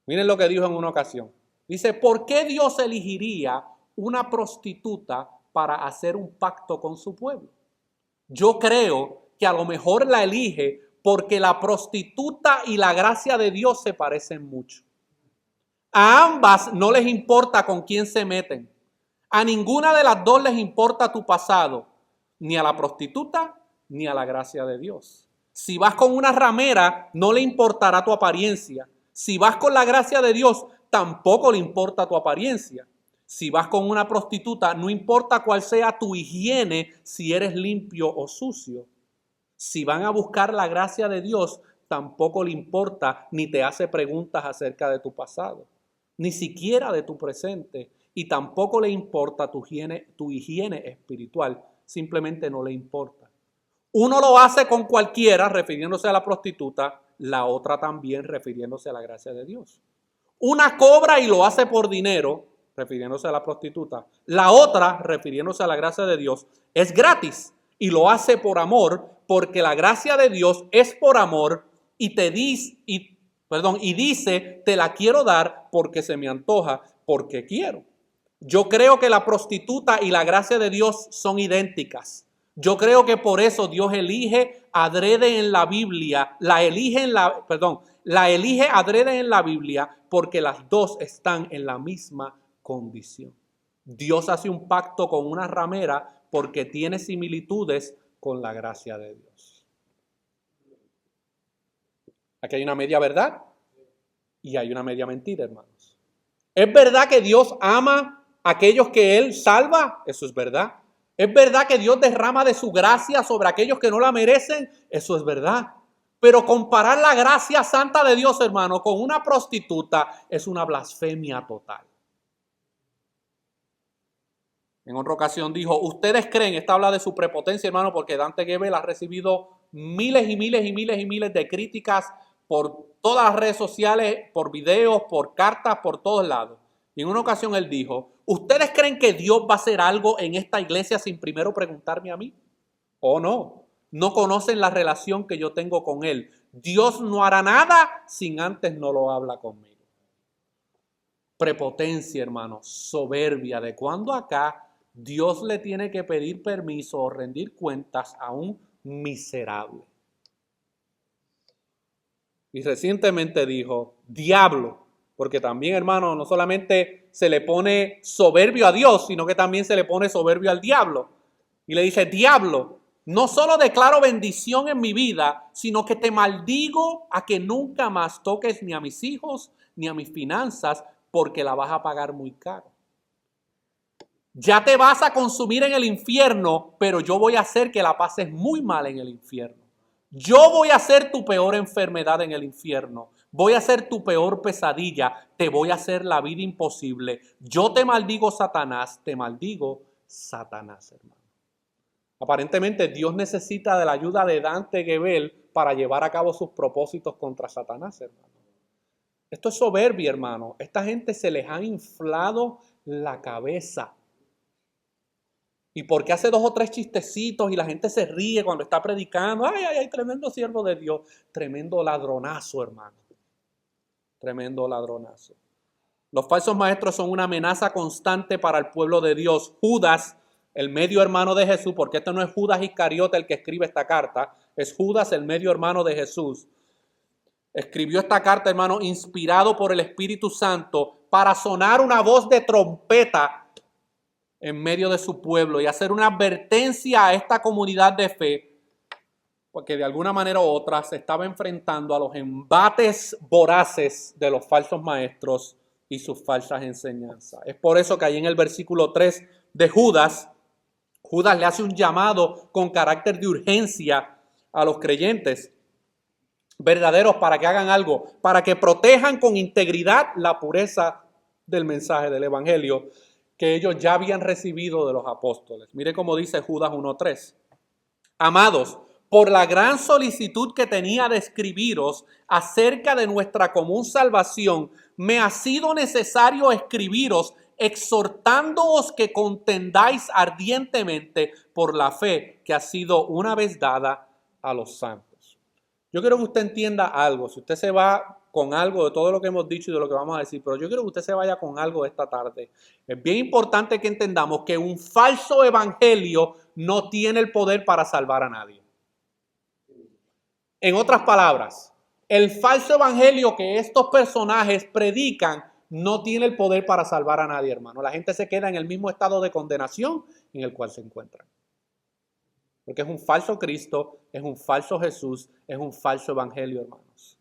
Speaker 1: Miren lo que dijo en una ocasión. Dice, ¿por qué Dios elegiría una prostituta para hacer un pacto con su pueblo? Yo creo que a lo mejor la elige porque la prostituta y la gracia de Dios se parecen mucho. A ambas no les importa con quién se meten. A ninguna de las dos les importa tu pasado, ni a la prostituta ni a la gracia de Dios. Si vas con una ramera, no le importará tu apariencia. Si vas con la gracia de Dios, tampoco le importa tu apariencia. Si vas con una prostituta, no importa cuál sea tu higiene, si eres limpio o sucio. Si van a buscar la gracia de Dios, tampoco le importa ni te hace preguntas acerca de tu pasado, ni siquiera de tu presente, y tampoco le importa tu higiene espiritual, simplemente no le importa. Uno lo hace con cualquiera, refiriéndose a la prostituta, la otra también refiriéndose a la gracia de Dios. Una cobra y lo hace por dinero, refiriéndose a la prostituta. La otra, refiriéndose a la gracia de Dios, es gratis y lo hace por amor, porque la gracia de Dios es por amor y dice, te la quiero dar porque se me antoja, porque quiero. Yo creo que la prostituta y la gracia de Dios son idénticas. Yo creo que por eso Dios elige adrede en la Biblia, la elige adrede en la Biblia porque las dos están en la misma condición. Dios hace un pacto con una ramera porque tiene similitudes con la gracia de Dios. Aquí hay una media verdad y hay una media mentira, hermanos. ¿Es verdad que Dios ama a aquellos que Él salva? Eso es verdad. ¿Es verdad que Dios derrama de su gracia sobre aquellos que no la merecen? Eso es verdad. Pero comparar la gracia santa de Dios, hermano, con una prostituta es una blasfemia total. En otra ocasión dijo, ustedes creen, esta habla de su prepotencia, hermano, porque Dante Gebel ha recibido miles y miles y miles y miles de críticas por todas las redes sociales, por videos, por cartas, por todos lados. Y en una ocasión él dijo, ¿ustedes creen que Dios va a hacer algo en esta iglesia sin primero preguntarme a mí? ¿O no? No conocen la relación que yo tengo con Él. Dios no hará nada sin antes no lo habla conmigo. Prepotencia, hermano, soberbia. ¿De cuándo acá Dios le tiene que pedir permiso o rendir cuentas a un miserable? Y recientemente dijo, diablo. Porque también, hermano, no solamente se le pone soberbio a Dios, sino que también se le pone soberbio al diablo. Y le dice, diablo, no solo declaro bendición en mi vida, sino que te maldigo a que nunca más toques ni a mis hijos ni a mis finanzas, porque la vas a pagar muy caro. Ya te vas a consumir en el infierno, pero yo voy a hacer que la pases muy mal en el infierno. Yo voy a ser tu peor enfermedad en el infierno. Voy a ser tu peor pesadilla. Te voy a hacer la vida imposible. Yo te maldigo, Satanás. Te maldigo, Satanás, hermano. Aparentemente Dios necesita de la ayuda de Dante Gebel para llevar a cabo sus propósitos contra Satanás, hermano. Esto es soberbia, hermano. Esta gente se les ha inflado la cabeza. Y porque hace 2 o 3 chistecitos y la gente se ríe cuando está predicando. Ay, tremendo siervo de Dios. Tremendo ladronazo, hermano. Tremendo ladronazo. Los falsos maestros son una amenaza constante para el pueblo de Dios. Judas, el medio hermano de Jesús, porque esto no es Judas Iscariote el que escribe esta carta, es Judas, el medio hermano de Jesús. Escribió esta carta, hermano, inspirado por el Espíritu Santo para sonar una voz de trompeta en medio de su pueblo y hacer una advertencia a esta comunidad de fe, porque de alguna manera u otra se estaba enfrentando a los embates voraces de los falsos maestros y sus falsas enseñanzas. Es por eso que ahí en el versículo 3 de Judas le hace un llamado con carácter de urgencia a los creyentes verdaderos para que hagan algo, para que protejan con integridad la pureza del mensaje del evangelio que ellos ya habían recibido de los apóstoles. Mire cómo dice Judas 1:3. Amados, por la gran solicitud que tenía de escribiros acerca de nuestra común salvación, me ha sido necesario escribiros exhortándoos que contendáis ardientemente por la fe que ha sido una vez dada a los santos. Yo quiero que usted entienda algo. Si usted se va con algo de todo lo que hemos dicho y de lo que vamos a decir, pero yo quiero que usted se vaya con algo esta tarde. Es bien importante que entendamos que un falso evangelio no tiene el poder para salvar a nadie. En otras palabras, el falso evangelio que estos personajes predican no tiene el poder para salvar a nadie, hermano. La gente se queda en el mismo estado de condenación en el cual se encuentran. Porque es un falso Cristo, es un falso Jesús, es un falso evangelio, hermanos.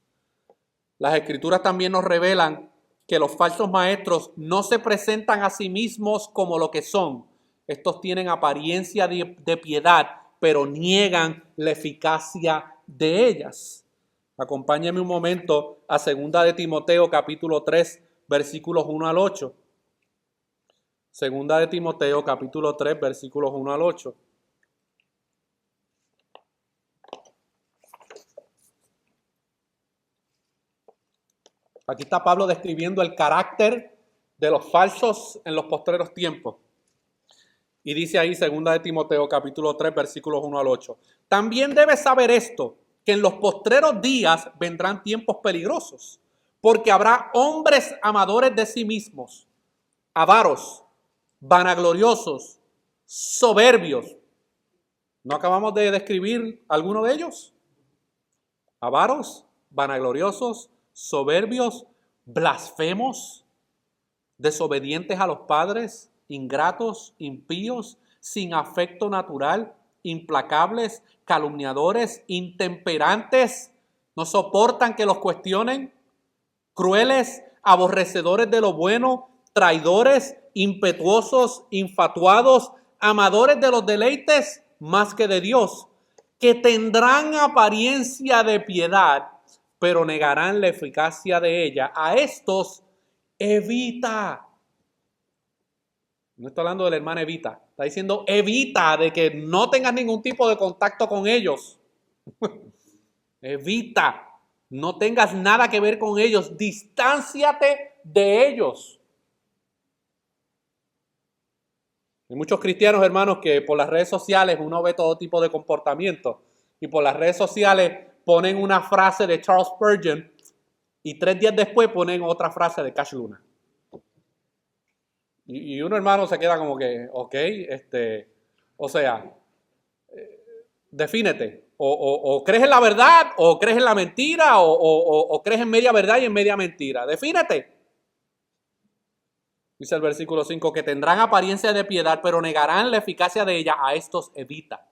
Speaker 1: Las Escrituras también nos revelan que los falsos maestros no se presentan a sí mismos como lo que son. Estos tienen apariencia de piedad, pero niegan la eficacia de ellas. Acompáñame un momento a 2 de Timoteo capítulo 3, versículos 1 al 8. 2 de Timoteo capítulo 3, versículos 1 al 8. Aquí está Pablo describiendo el carácter de los falsos en los postreros tiempos. Y dice ahí 2 de Timoteo capítulo 3 versículos 1 al 8. También debes saber esto, que en los postreros días vendrán tiempos peligrosos, porque habrá hombres amadores de sí mismos, avaros, vanagloriosos, soberbios. ¿No acabamos de describir alguno de ellos? Avaros, vanagloriosos, soberbios, blasfemos, desobedientes a los padres, ingratos, impíos, sin afecto natural, implacables, calumniadores, intemperantes, no soportan que los cuestionen, crueles, aborrecedores de lo bueno, traidores, impetuosos, infatuados, amadores de los deleites más que de Dios, que tendrán apariencia de piedad, pero negarán la eficacia de ella. A estos evita. No está hablando de la hermana Evita. Está diciendo evita de que no tengas ningún tipo de contacto con ellos. Evita. No tengas nada que ver con ellos. Distánciate de ellos. Hay muchos cristianos, hermanos, que por las redes sociales uno ve todo tipo de comportamiento. Y por las redes sociales ponen una frase de Charles Spurgeon y 3 días después ponen otra frase de Cash Luna. Y uno, hermano, se queda como que, ok, o sea, defínete. O crees en la verdad, o crees en la mentira, o crees en media verdad y en media mentira. Defínete. Dice el versículo 5, que tendrán apariencia de piedad, pero negarán la eficacia de ella. A estos evita.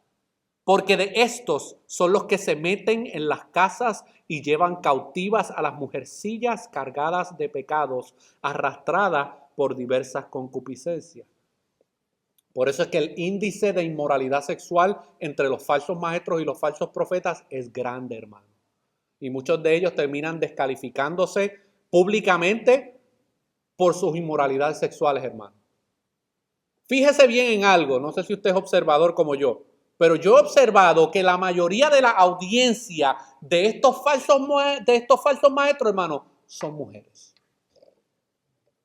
Speaker 1: Porque de estos son los que se meten en las casas y llevan cautivas a las mujercillas cargadas de pecados, arrastradas por diversas concupiscencias. Por eso es que el índice de inmoralidad sexual entre los falsos maestros y los falsos profetas es grande, hermano. Y muchos de ellos terminan descalificándose públicamente por sus inmoralidades sexuales, hermano. Fíjese bien en algo, no sé si usted es observador como yo, pero yo he observado que la mayoría de la audiencia de estos falsos maestros, hermano, son mujeres.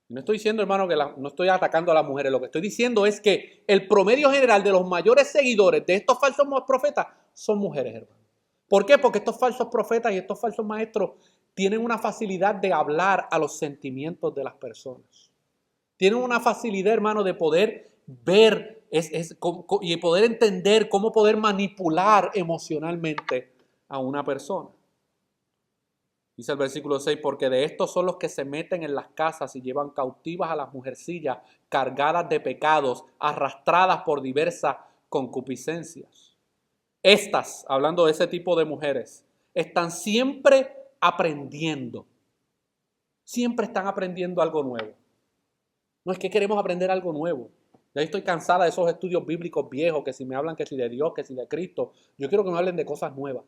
Speaker 1: No estoy diciendo, hermano, que no estoy atacando a las mujeres. Lo que estoy diciendo es que el promedio general de los mayores seguidores de estos falsos profetas son mujeres, hermano. ¿Por qué? Porque estos falsos profetas y estos falsos maestros tienen una facilidad de hablar a los sentimientos de las personas. Tienen una facilidad, hermano, de poder ver y poder entender cómo poder manipular emocionalmente a una persona. Dice el versículo 6, porque de estos son los que se meten en las casas y llevan cautivas a las mujercillas cargadas de pecados, arrastradas por diversas concupiscencias. Estas, hablando de ese tipo de mujeres, están siempre aprendiendo. Siempre están aprendiendo algo nuevo. No es que queremos aprender algo nuevo. Ya estoy cansada de esos estudios bíblicos viejos, que si me hablan que si de Dios, que si de Cristo. Yo quiero que me hablen de cosas nuevas.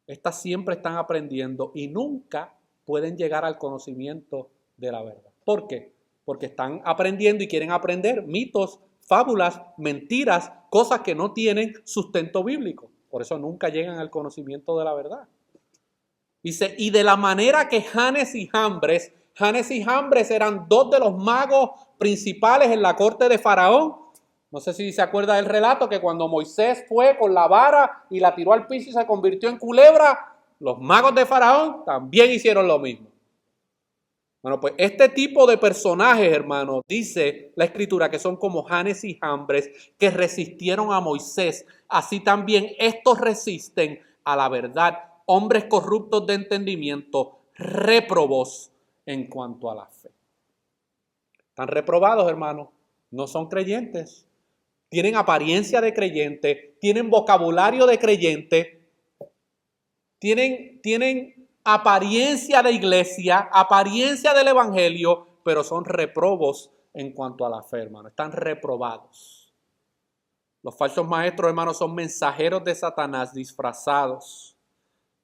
Speaker 1: Estas siempre están aprendiendo y nunca pueden llegar al conocimiento de la verdad. ¿Por qué? Porque están aprendiendo y quieren aprender mitos, fábulas, mentiras, cosas que no tienen sustento bíblico. Por eso nunca llegan al conocimiento de la verdad. Dice, y de la manera que Janes y Jambres eran dos de los magos principales en la corte de Faraón. No sé si se acuerda del relato que cuando Moisés fue con la vara y la tiró al piso y se convirtió en culebra, los magos de Faraón también hicieron lo mismo. Bueno, pues este tipo de personajes, hermanos, dice la Escritura que son como Janes y Jambres que resistieron a Moisés. Así también estos resisten a la verdad. Hombres corruptos de entendimiento, réprobos en cuanto a la fe. Están reprobados, hermanos. No son creyentes. Tienen apariencia de creyente, tienen vocabulario de creyente, tienen apariencia de iglesia, apariencia del evangelio, pero son reprobos en cuanto a la fe, hermano. Están reprobados. Los falsos maestros, hermanos, son mensajeros de Satanás disfrazados.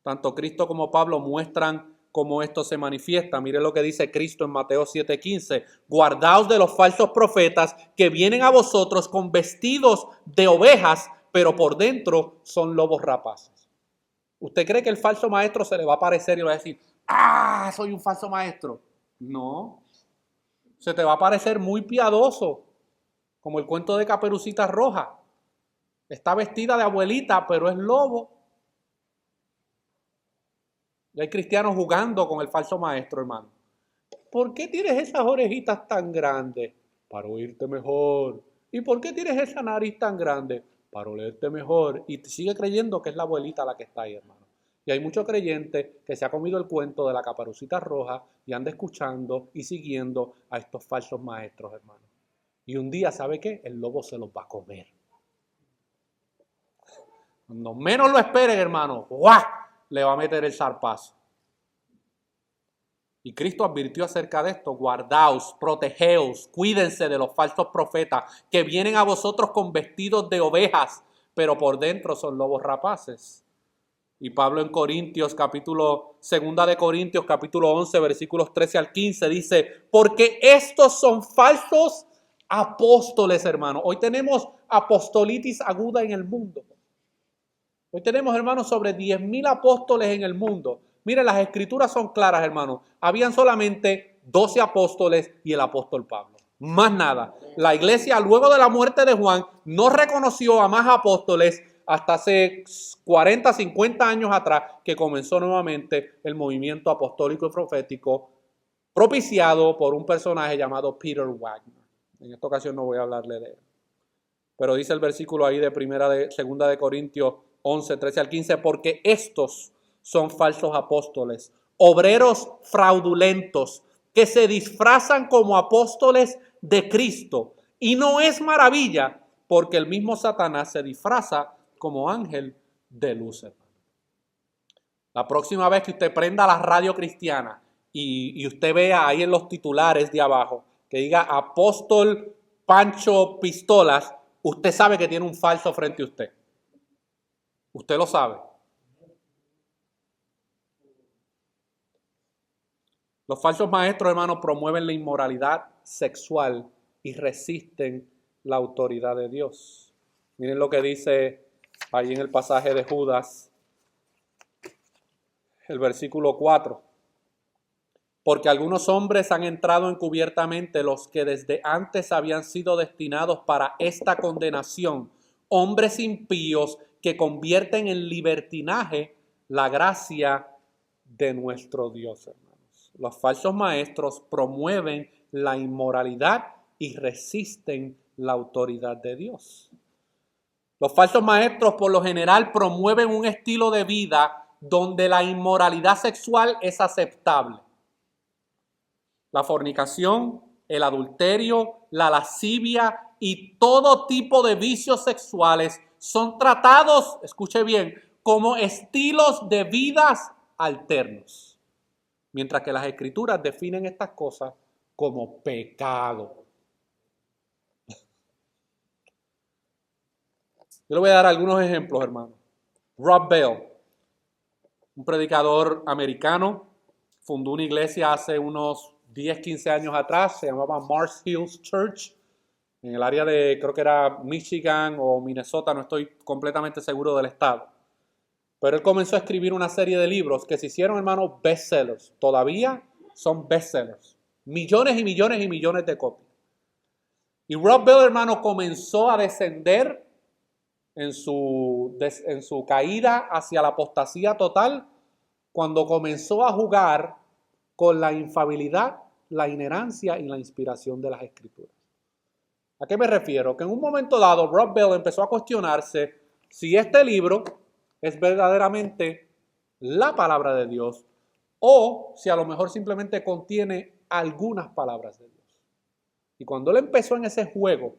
Speaker 1: Tanto Cristo como Pablo muestran cómo esto se manifiesta. Mire lo que dice Cristo en Mateo 7:15. Guardaos de los falsos profetas que vienen a vosotros con vestidos de ovejas, pero por dentro son lobos rapaces. ¿Usted cree que el falso maestro se le va a aparecer y va a decir, soy un falso maestro? No. Se te va a parecer muy piadoso, como el cuento de Caperucita Roja. Está vestida de abuelita, pero es lobo. Y hay cristianos jugando con el falso maestro, hermano. ¿Por qué tienes esas orejitas tan grandes? Para oírte mejor. ¿Y por qué tienes esa nariz tan grande? Para olerte mejor. Y sigue creyendo que es la abuelita la que está ahí, hermano. Y hay muchos creyentes que se ha comido el cuento de la Caperucita Roja y anda escuchando y siguiendo a estos falsos maestros, hermano. Y un día, ¿sabe qué? El lobo se los va a comer. Cuando menos lo esperen, hermano, ¡guau!, le va a meter el zarpazo. Y Cristo advirtió acerca de esto: guardaos, protegeos, cuídense de los falsos profetas que vienen a vosotros con vestidos de ovejas, pero por dentro son lobos rapaces. Y Pablo en Corintios, segunda de Corintios, capítulo 11, versículos 13 al 15, dice, porque estos son falsos apóstoles, hermano. Hoy tenemos apostolitis aguda en el mundo. Hoy tenemos, hermanos, sobre 10,000 apóstoles en el mundo. Miren, las escrituras son claras, hermanos. Habían solamente 12 apóstoles y el apóstol Pablo. Más nada. La iglesia, luego de la muerte de Juan, no reconoció a más apóstoles hasta hace 40, 50 años atrás, que comenzó nuevamente el movimiento apostólico y profético propiciado por un personaje llamado Peter Wagner. En esta ocasión no voy a hablarle de él. Pero dice el versículo ahí de segunda de Corintios 11, 13 al 15, porque estos son falsos apóstoles, obreros fraudulentos, que se disfrazan como apóstoles de Cristo. Y no es maravilla, porque el mismo Satanás se disfraza como ángel de luz. La próxima vez que usted prenda la radio cristiana y usted vea ahí en los titulares de abajo que diga apóstol Pancho Pistolas, usted sabe que tiene un falso frente a usted. Usted lo sabe. Los falsos maestros, hermanos, promueven la inmoralidad sexual y resisten la autoridad de Dios. Miren lo que dice ahí en el pasaje de Judas, el versículo 4. Porque algunos hombres han entrado encubiertamente, los que desde antes habían sido destinados para esta condenación, hombres impíos que convierten en libertinaje la gracia de nuestro Dios, hermanos. Los falsos maestros promueven la inmoralidad y resisten la autoridad de Dios. Los falsos maestros por lo general promueven un estilo de vida donde la inmoralidad sexual es aceptable. La fornicación, el adulterio, la lascivia y todo tipo de vicios sexuales son tratados, escuche bien, como estilos de vidas alternos. Mientras que las Escrituras definen estas cosas como pecado. Yo le voy a dar algunos ejemplos, hermano. Rob Bell, un predicador americano, fundó una iglesia hace unos 10, 15 años atrás, se llamaba Mars Hills Church, en el área de, creo que era Michigan o Minnesota, no estoy completamente seguro del estado. Pero él comenzó a escribir una serie de libros que se hicieron, hermano, bestsellers. Todavía son bestsellers. Millones y millones y millones de copias. Y Rob Bell, hermano, comenzó a descender en su caída hacia la apostasía total cuando comenzó a jugar con la infalibilidad, la inerrancia y la inspiración de las Escrituras. ¿A qué me refiero? Que en un momento dado Rob Bell empezó a cuestionarse si este libro es verdaderamente la palabra de Dios o si a lo mejor simplemente contiene algunas palabras de Dios. Y cuando él empezó en ese juego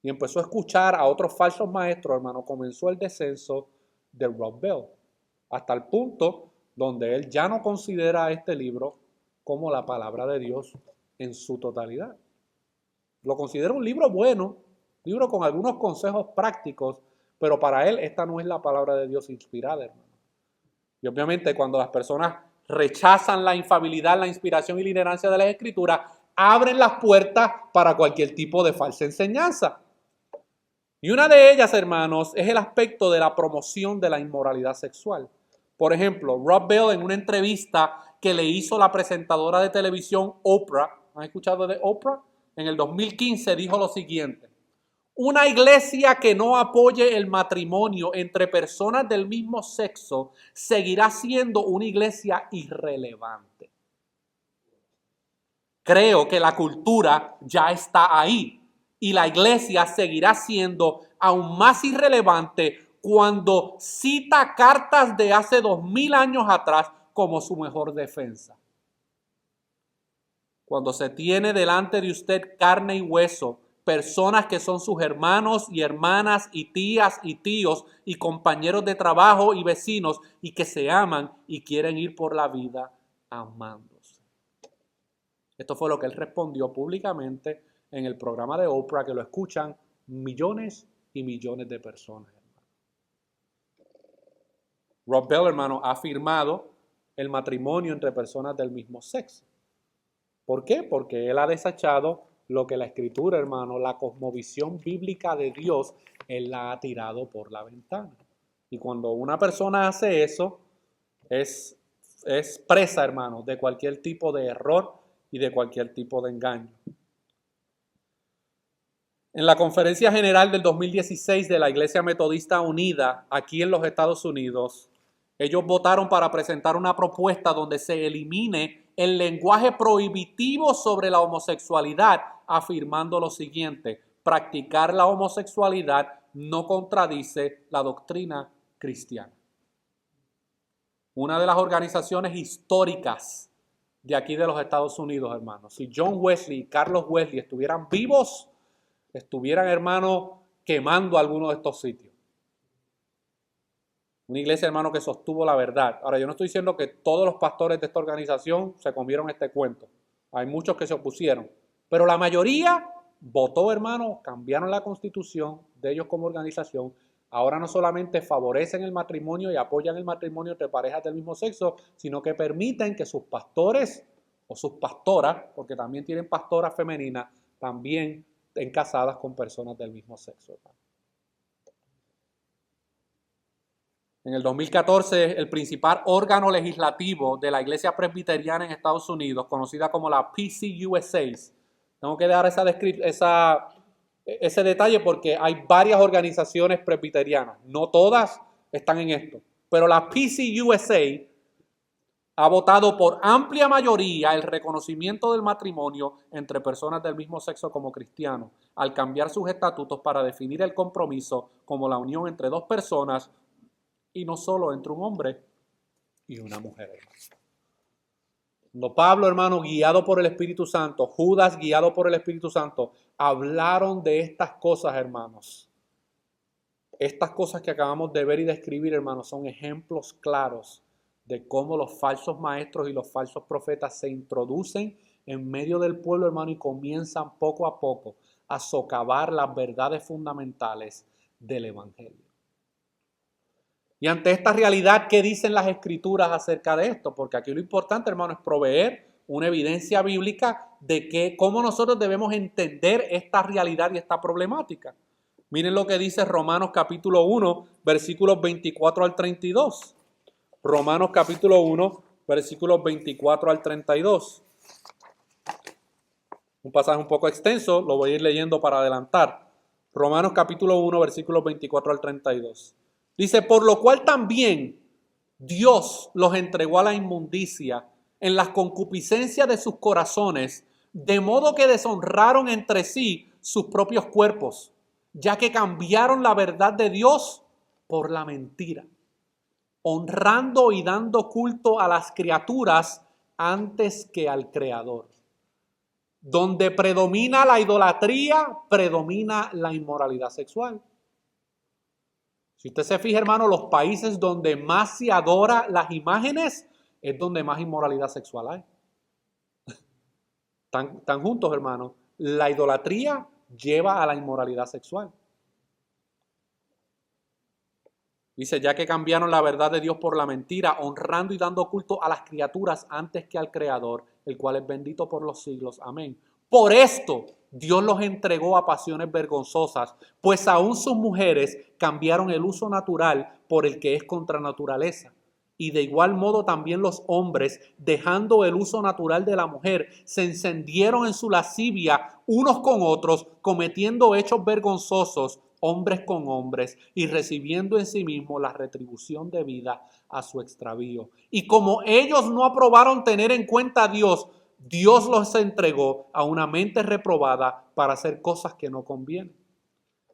Speaker 1: y empezó a escuchar a otros falsos maestros, hermano, comenzó el descenso de Rob Bell, hasta el punto donde él ya no considera este libro como la palabra de Dios en su totalidad. Lo considera un libro bueno, libro con algunos consejos prácticos, pero para él esta no es la palabra de Dios inspirada, hermano. Y obviamente cuando las personas rechazan la infalibilidad, la inspiración y la inerrancia de las Escrituras, abren las puertas para cualquier tipo de falsa enseñanza. Y una de ellas, hermanos, es el aspecto de la promoción de la inmoralidad sexual. Por ejemplo, Rob Bell en una entrevista que le hizo la presentadora de televisión Oprah, ¿han escuchado de Oprah? En el 2015 dijo lo siguiente: una iglesia que no apoye el matrimonio entre personas del mismo sexo seguirá siendo una iglesia irrelevante. Creo que la cultura ya está ahí y la iglesia seguirá siendo aún más irrelevante cuando cita cartas de hace 2000 años atrás como su mejor defensa. Cuando se tiene delante de usted carne y hueso, personas que son sus hermanos y hermanas y tías y tíos y compañeros de trabajo y vecinos y que se aman y quieren ir por la vida amándose. Esto fue lo que él respondió públicamente en el programa de Oprah, que lo escuchan millones y millones de personas. Rob Bell, hermano, ha afirmado el matrimonio entre personas del mismo sexo. ¿Por qué? Porque él ha desechado lo que la Escritura, hermano, la cosmovisión bíblica de Dios, él la ha tirado por la ventana. Y cuando una persona hace eso, es presa, hermano, de cualquier tipo de error y de cualquier tipo de engaño. En la Conferencia General del 2016 de la Iglesia Metodista Unida, aquí en los Estados Unidos, ellos votaron para presentar una propuesta donde se elimine el lenguaje prohibitivo sobre la homosexualidad, afirmando lo siguiente: practicar la homosexualidad no contradice la doctrina cristiana. Una de las organizaciones históricas de aquí de los Estados Unidos, hermanos, si John Wesley y Carlos Wesley estuvieran vivos, estuvieran, hermano, quemando alguno de estos sitios. Una iglesia, hermano, que sostuvo la verdad. Ahora, yo no estoy diciendo que todos los pastores de esta organización se comieron este cuento. Hay muchos que se opusieron. Pero la mayoría votó, hermano, cambiaron la constitución de ellos como organización. Ahora no solamente favorecen el matrimonio y apoyan el matrimonio entre parejas del mismo sexo, sino que permiten que sus pastores o sus pastoras, porque también tienen pastoras femeninas, también estén casadas con personas del mismo sexo, hermano. En el 2014, el principal órgano legislativo de la Iglesia Presbiteriana en Estados Unidos, conocida como la PCUSA, tengo que dar ese detalle porque hay varias organizaciones presbiterianas, no todas están en esto, pero la PCUSA ha votado por amplia mayoría el reconocimiento del matrimonio entre personas del mismo sexo como cristianos, al cambiar sus estatutos para definir el compromiso como la unión entre dos personas y no solo entre un hombre y una mujer. Cuando Pablo, hermano, guiado por el Espíritu Santo, Judas, guiado por el Espíritu Santo, hablaron de estas cosas, hermanos. Estas cosas que acabamos de ver y describir, hermanos, son ejemplos claros de cómo los falsos maestros y los falsos profetas se introducen en medio del pueblo, hermano, y comienzan poco a poco a socavar las verdades fundamentales del Evangelio. Y ante esta realidad, ¿qué dicen las Escrituras acerca de esto? Porque aquí lo importante, hermano, es proveer una evidencia bíblica de cómo nosotros debemos entender esta realidad y esta problemática. Miren lo que dice Romanos capítulo 1, versículos 24 al 32. Romanos capítulo 1, versículos 24 al 32. Un pasaje un poco extenso, lo voy a ir leyendo para adelantar. Romanos capítulo 1, versículos 24 al 32. Dice, por lo cual también Dios los entregó a la inmundicia en las concupiscencias de sus corazones, de modo que deshonraron entre sí sus propios cuerpos, ya que cambiaron la verdad de Dios por la mentira, honrando y dando culto a las criaturas antes que al Creador. Donde predomina la idolatría, predomina la inmoralidad sexual. Si usted se fija, hermano, los países donde más se adora las imágenes es donde más inmoralidad sexual hay. Están juntos, hermano. La idolatría lleva a la inmoralidad sexual. Dice, ya que cambiaron la verdad de Dios por la mentira, honrando y dando culto a las criaturas antes que al Creador, el cual es bendito por los siglos. Amén. Por esto Dios los entregó a pasiones vergonzosas, pues aún sus mujeres cambiaron el uso natural por el que es contra naturaleza. Y de igual modo también los hombres, dejando el uso natural de la mujer, se encendieron en su lascivia unos con otros, cometiendo hechos vergonzosos, hombres con hombres, y recibiendo en sí mismos la retribución debida a su extravío. Y como ellos no aprobaron tener en cuenta a Dios, Dios los entregó a una mente reprobada para hacer cosas que no convienen,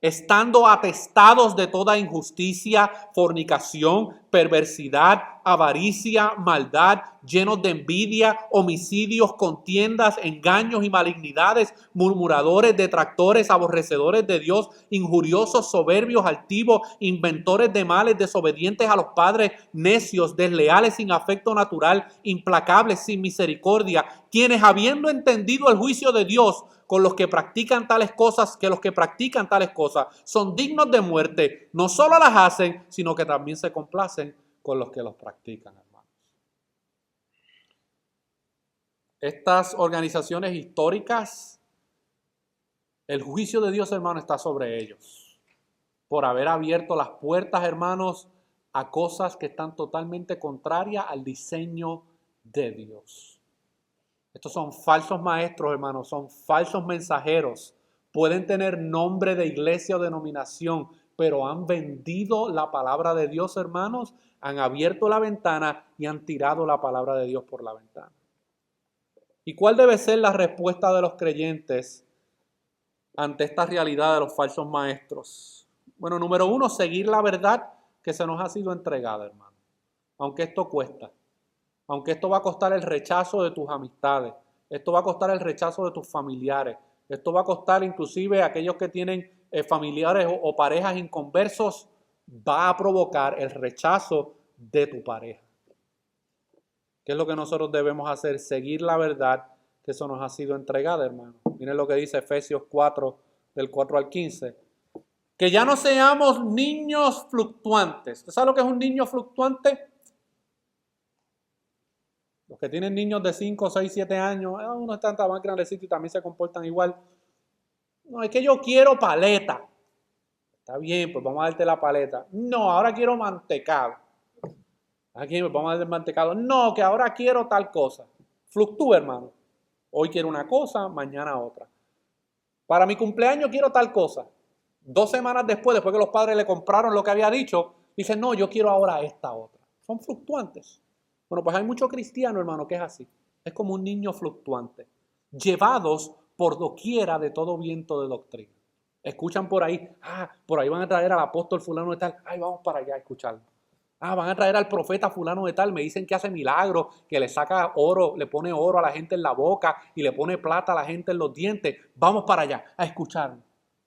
Speaker 1: estando atestados de toda injusticia, fornicación, perversidad, avaricia, maldad, llenos de envidia, homicidios, contiendas, engaños y malignidades, murmuradores, detractores, aborrecedores de Dios, injuriosos, soberbios, altivos, inventores de males, desobedientes a los padres, necios, desleales, sin afecto natural, implacables, sin misericordia, quienes habiendo entendido el juicio de Dios, con los que practican tales cosas, son dignos de muerte, no solo las hacen, sino que también se complacen con los que los practican, hermanos. Estas organizaciones históricas, el juicio de Dios, hermano, está sobre ellos, por haber abierto las puertas, hermanos, a cosas que están totalmente contrarias al diseño de Dios. Estos son falsos maestros, hermanos, son falsos mensajeros. Pueden tener nombre de iglesia o denominación, pero han vendido la palabra de Dios, hermanos, han abierto la ventana y han tirado la palabra de Dios por la ventana. ¿Y cuál debe ser la respuesta de los creyentes ante esta realidad de los falsos maestros? Bueno, número uno, seguir la verdad que se nos ha sido entregada, hermano, aunque esto cuesta. Aunque esto va a costar el rechazo de tus amistades, esto va a costar el rechazo de tus familiares, esto va a costar inclusive a aquellos que tienen familiares o parejas inconversos, va a provocar el rechazo de tu pareja. ¿Qué es lo que nosotros debemos hacer? Seguir la verdad que eso nos ha sido entregada, hermano. Miren lo que dice Efesios 4, del 4 al 15. Que ya no seamos niños fluctuantes. ¿Usted sabe lo que es un niño fluctuante? Los que tienen niños de 5, 6, 7 años, uno está más grandecito y también se comportan igual. No, es que yo quiero paleta. Está bien, pues vamos a darte la paleta. No, ahora quiero mantecado. Aquí pues vamos a dar el mantecado. No, que ahora quiero tal cosa. Fluctúa, hermano. Hoy quiero una cosa, mañana otra. Para mi cumpleaños quiero tal cosa. 2 semanas después que los padres le compraron lo que había dicho, dice, no, yo quiero ahora esta otra. Son fluctuantes. Bueno, pues hay muchos cristianos, hermano, que es así. Es como un niño fluctuante, llevados por doquiera de todo viento de doctrina. Escuchan por ahí, por ahí van a traer al apóstol fulano de tal, vamos para allá a escucharlo. Van a traer al profeta fulano de tal, me dicen que hace milagros, que le saca oro, le pone oro a la gente en la boca y le pone plata a la gente en los dientes. Vamos para allá a escucharlo.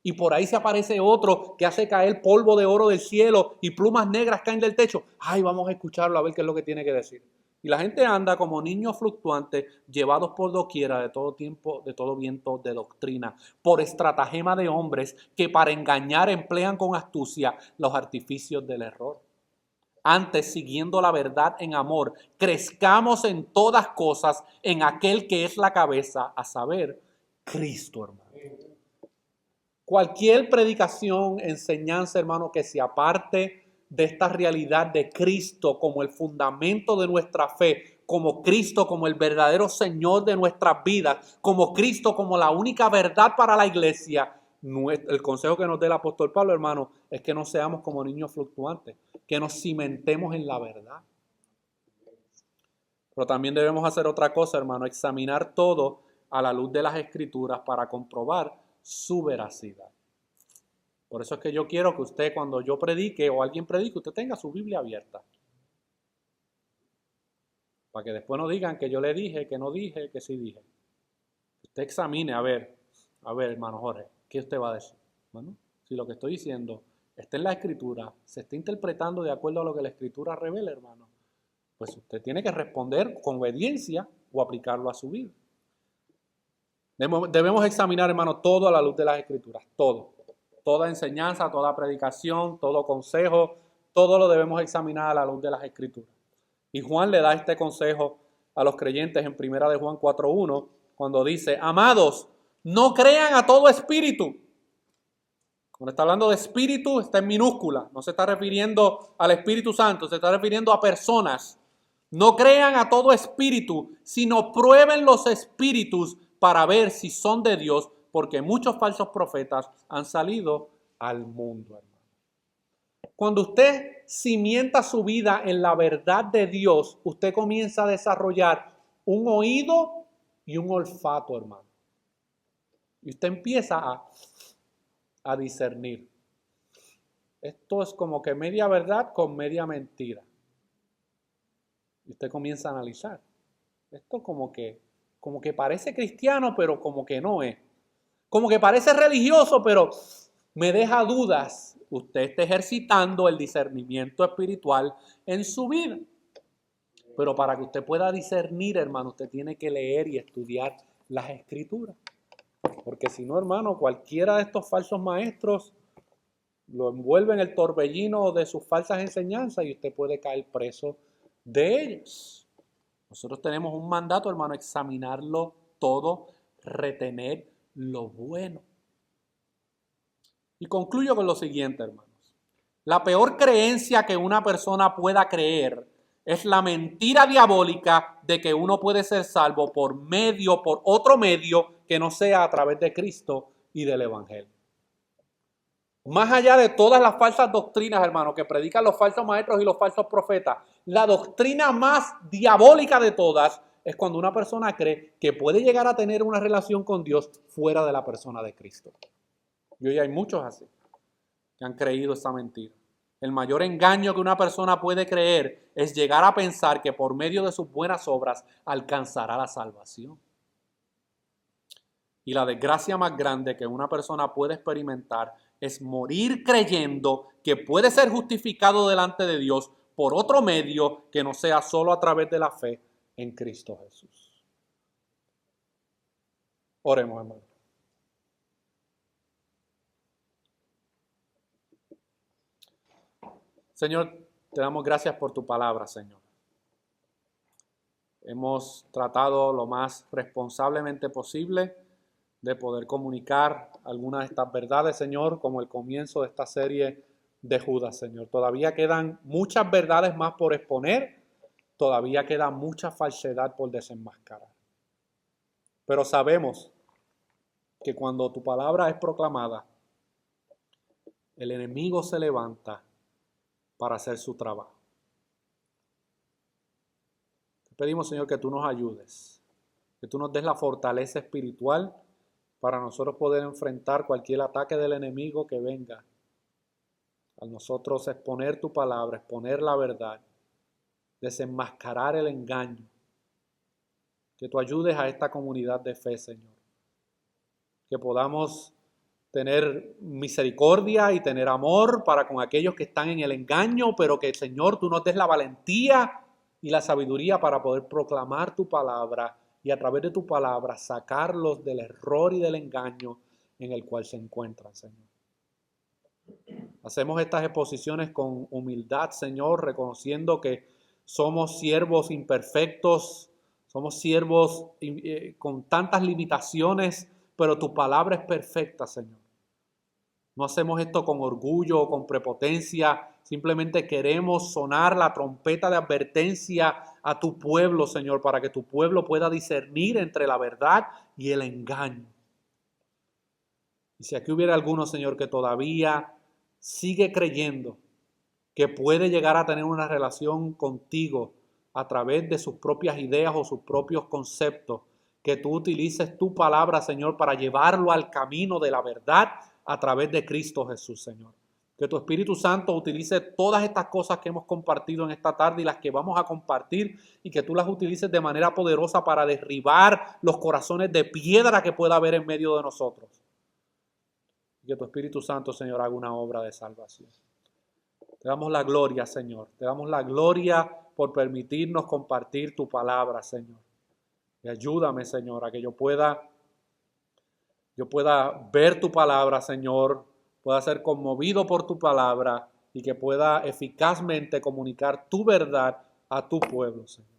Speaker 1: Y por ahí se aparece otro que hace caer polvo de oro del cielo y plumas negras caen del techo. Vamos a escucharlo a ver qué es lo que tiene que decir. Y la gente anda como niños fluctuantes, llevados por doquiera de todo tiempo, de todo viento de doctrina, por estratagema de hombres que para engañar emplean con astucia los artificios del error. Antes, siguiendo la verdad en amor, crezcamos en todas cosas en aquel que es la cabeza, a saber, Cristo, hermano. Cualquier predicación, enseñanza, hermano, que se aparte de esta realidad de Cristo como el fundamento de nuestra fe, como Cristo como el verdadero Señor de nuestras vidas, como Cristo como la única verdad para la iglesia, el consejo que nos dé el apóstol Pablo, hermano, es que no seamos como niños fluctuantes, que nos cimentemos en la verdad. Pero también debemos hacer otra cosa, hermano, examinar todo a la luz de las Escrituras para comprobar su veracidad. Por eso es que yo quiero que usted, cuando yo predique o alguien predique, usted tenga su Biblia abierta. Para que después no digan que yo le dije, que no dije, que sí dije. Usted examine, a ver, hermano Jorge, ¿qué usted va a decir? Bueno, si lo que estoy diciendo está en la Escritura, se está interpretando de acuerdo a lo que la Escritura revela, hermano, pues usted tiene que responder con obediencia o aplicarlo a su vida. Debemos examinar, hermano, todo a la luz de las Escrituras, todo. Toda enseñanza, toda predicación, todo consejo, todo lo debemos examinar a la luz de las Escrituras. Y Juan le da este consejo a los creyentes en 1 de Juan 4:1, cuando dice, amados, no crean a todo espíritu. Cuando está hablando de espíritu, está en minúscula, no se está refiriendo al Espíritu Santo, se está refiriendo a personas. No crean a todo espíritu, sino prueben los espíritus para ver si son de Dios, porque muchos falsos profetas han salido al mundo, hermano. Cuando usted cimienta su vida en la verdad de Dios, usted comienza a desarrollar un oído y un olfato, hermano. Y usted empieza a discernir. Esto es como que media verdad con media mentira. Y usted comienza a analizar. Esto como que parece cristiano, pero como que no es. Como que parece religioso, pero me deja dudas. Usted está ejercitando el discernimiento espiritual en su vida. Pero para que usted pueda discernir, hermano, usted tiene que leer y estudiar las Escrituras. Porque si no, hermano, cualquiera de estos falsos maestros lo envuelve en el torbellino de sus falsas enseñanzas y usted puede caer preso de ellos. Nosotros tenemos un mandato, hermano, examinarlo todo, retener lo bueno. Y concluyo con lo siguiente, hermanos. La peor creencia que una persona pueda creer es la mentira diabólica de que uno puede ser salvo por otro medio que no sea a través de Cristo y del Evangelio. Más allá de todas las falsas doctrinas, hermano, que predican los falsos maestros y los falsos profetas, la doctrina más diabólica de todas es cuando una persona cree que puede llegar a tener una relación con Dios fuera de la persona de Cristo. Y hoy hay muchos así que han creído esa mentira. El mayor engaño que una persona puede creer es llegar a pensar que por medio de sus buenas obras alcanzará la salvación. Y la desgracia más grande que una persona puede experimentar es morir creyendo que puede ser justificado delante de Dios por otro medio que no sea solo a través de la fe en Cristo Jesús. Oremos, hermano. Señor, te damos gracias por tu palabra, Señor. Hemos tratado lo más responsablemente posible de poder comunicar algunas de estas verdades, Señor, como el comienzo de esta serie de Judas, Señor. Todavía quedan muchas verdades más por exponer, todavía queda mucha falsedad por desenmascarar. Pero sabemos que cuando tu palabra es proclamada, el enemigo se levanta para hacer su trabajo. Te pedimos, Señor, que tú nos ayudes, que tú nos des la fortaleza espiritual para nosotros poder enfrentar cualquier ataque del enemigo que venga. Al nosotros exponer tu palabra, exponer la verdad, desenmascarar el engaño. Que tú ayudes a esta comunidad de fe, Señor. Que podamos tener misericordia y tener amor para con aquellos que están en el engaño, pero que, Señor, tú nos des la valentía y la sabiduría para poder proclamar tu palabra y a través de tu palabra sacarlos del error y del engaño en el cual se encuentran, Señor. Hacemos estas exposiciones con humildad, Señor, reconociendo que somos siervos imperfectos, somos siervos con tantas limitaciones, pero tu palabra es perfecta, Señor. No hacemos esto con orgullo o con prepotencia, simplemente queremos sonar la trompeta de advertencia a tu pueblo, Señor, para que tu pueblo pueda discernir entre la verdad y el engaño. Y si aquí hubiera alguno, Señor, que todavía sigue creyendo que puede llegar a tener una relación contigo a través de sus propias ideas o sus propios conceptos, que tú utilices tu palabra, Señor, para llevarlo al camino de la verdad a través de Cristo Jesús, Señor. Que tu Espíritu Santo utilice todas estas cosas que hemos compartido en esta tarde y las que vamos a compartir, y que tú las utilices de manera poderosa para derribar los corazones de piedra que pueda haber en medio de nosotros. Y que tu Espíritu Santo, Señor, haga una obra de salvación. Te damos la gloria, Señor. Te damos la gloria por permitirnos compartir tu palabra, Señor. Y ayúdame, Señor, a que yo pueda ver tu palabra, Señor, pueda ser conmovido por tu palabra y que pueda eficazmente comunicar tu verdad a tu pueblo, Señor.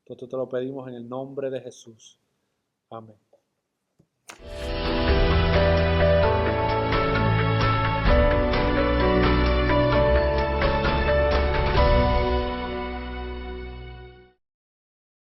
Speaker 1: Esto te lo pedimos en el nombre de Jesús. Amén.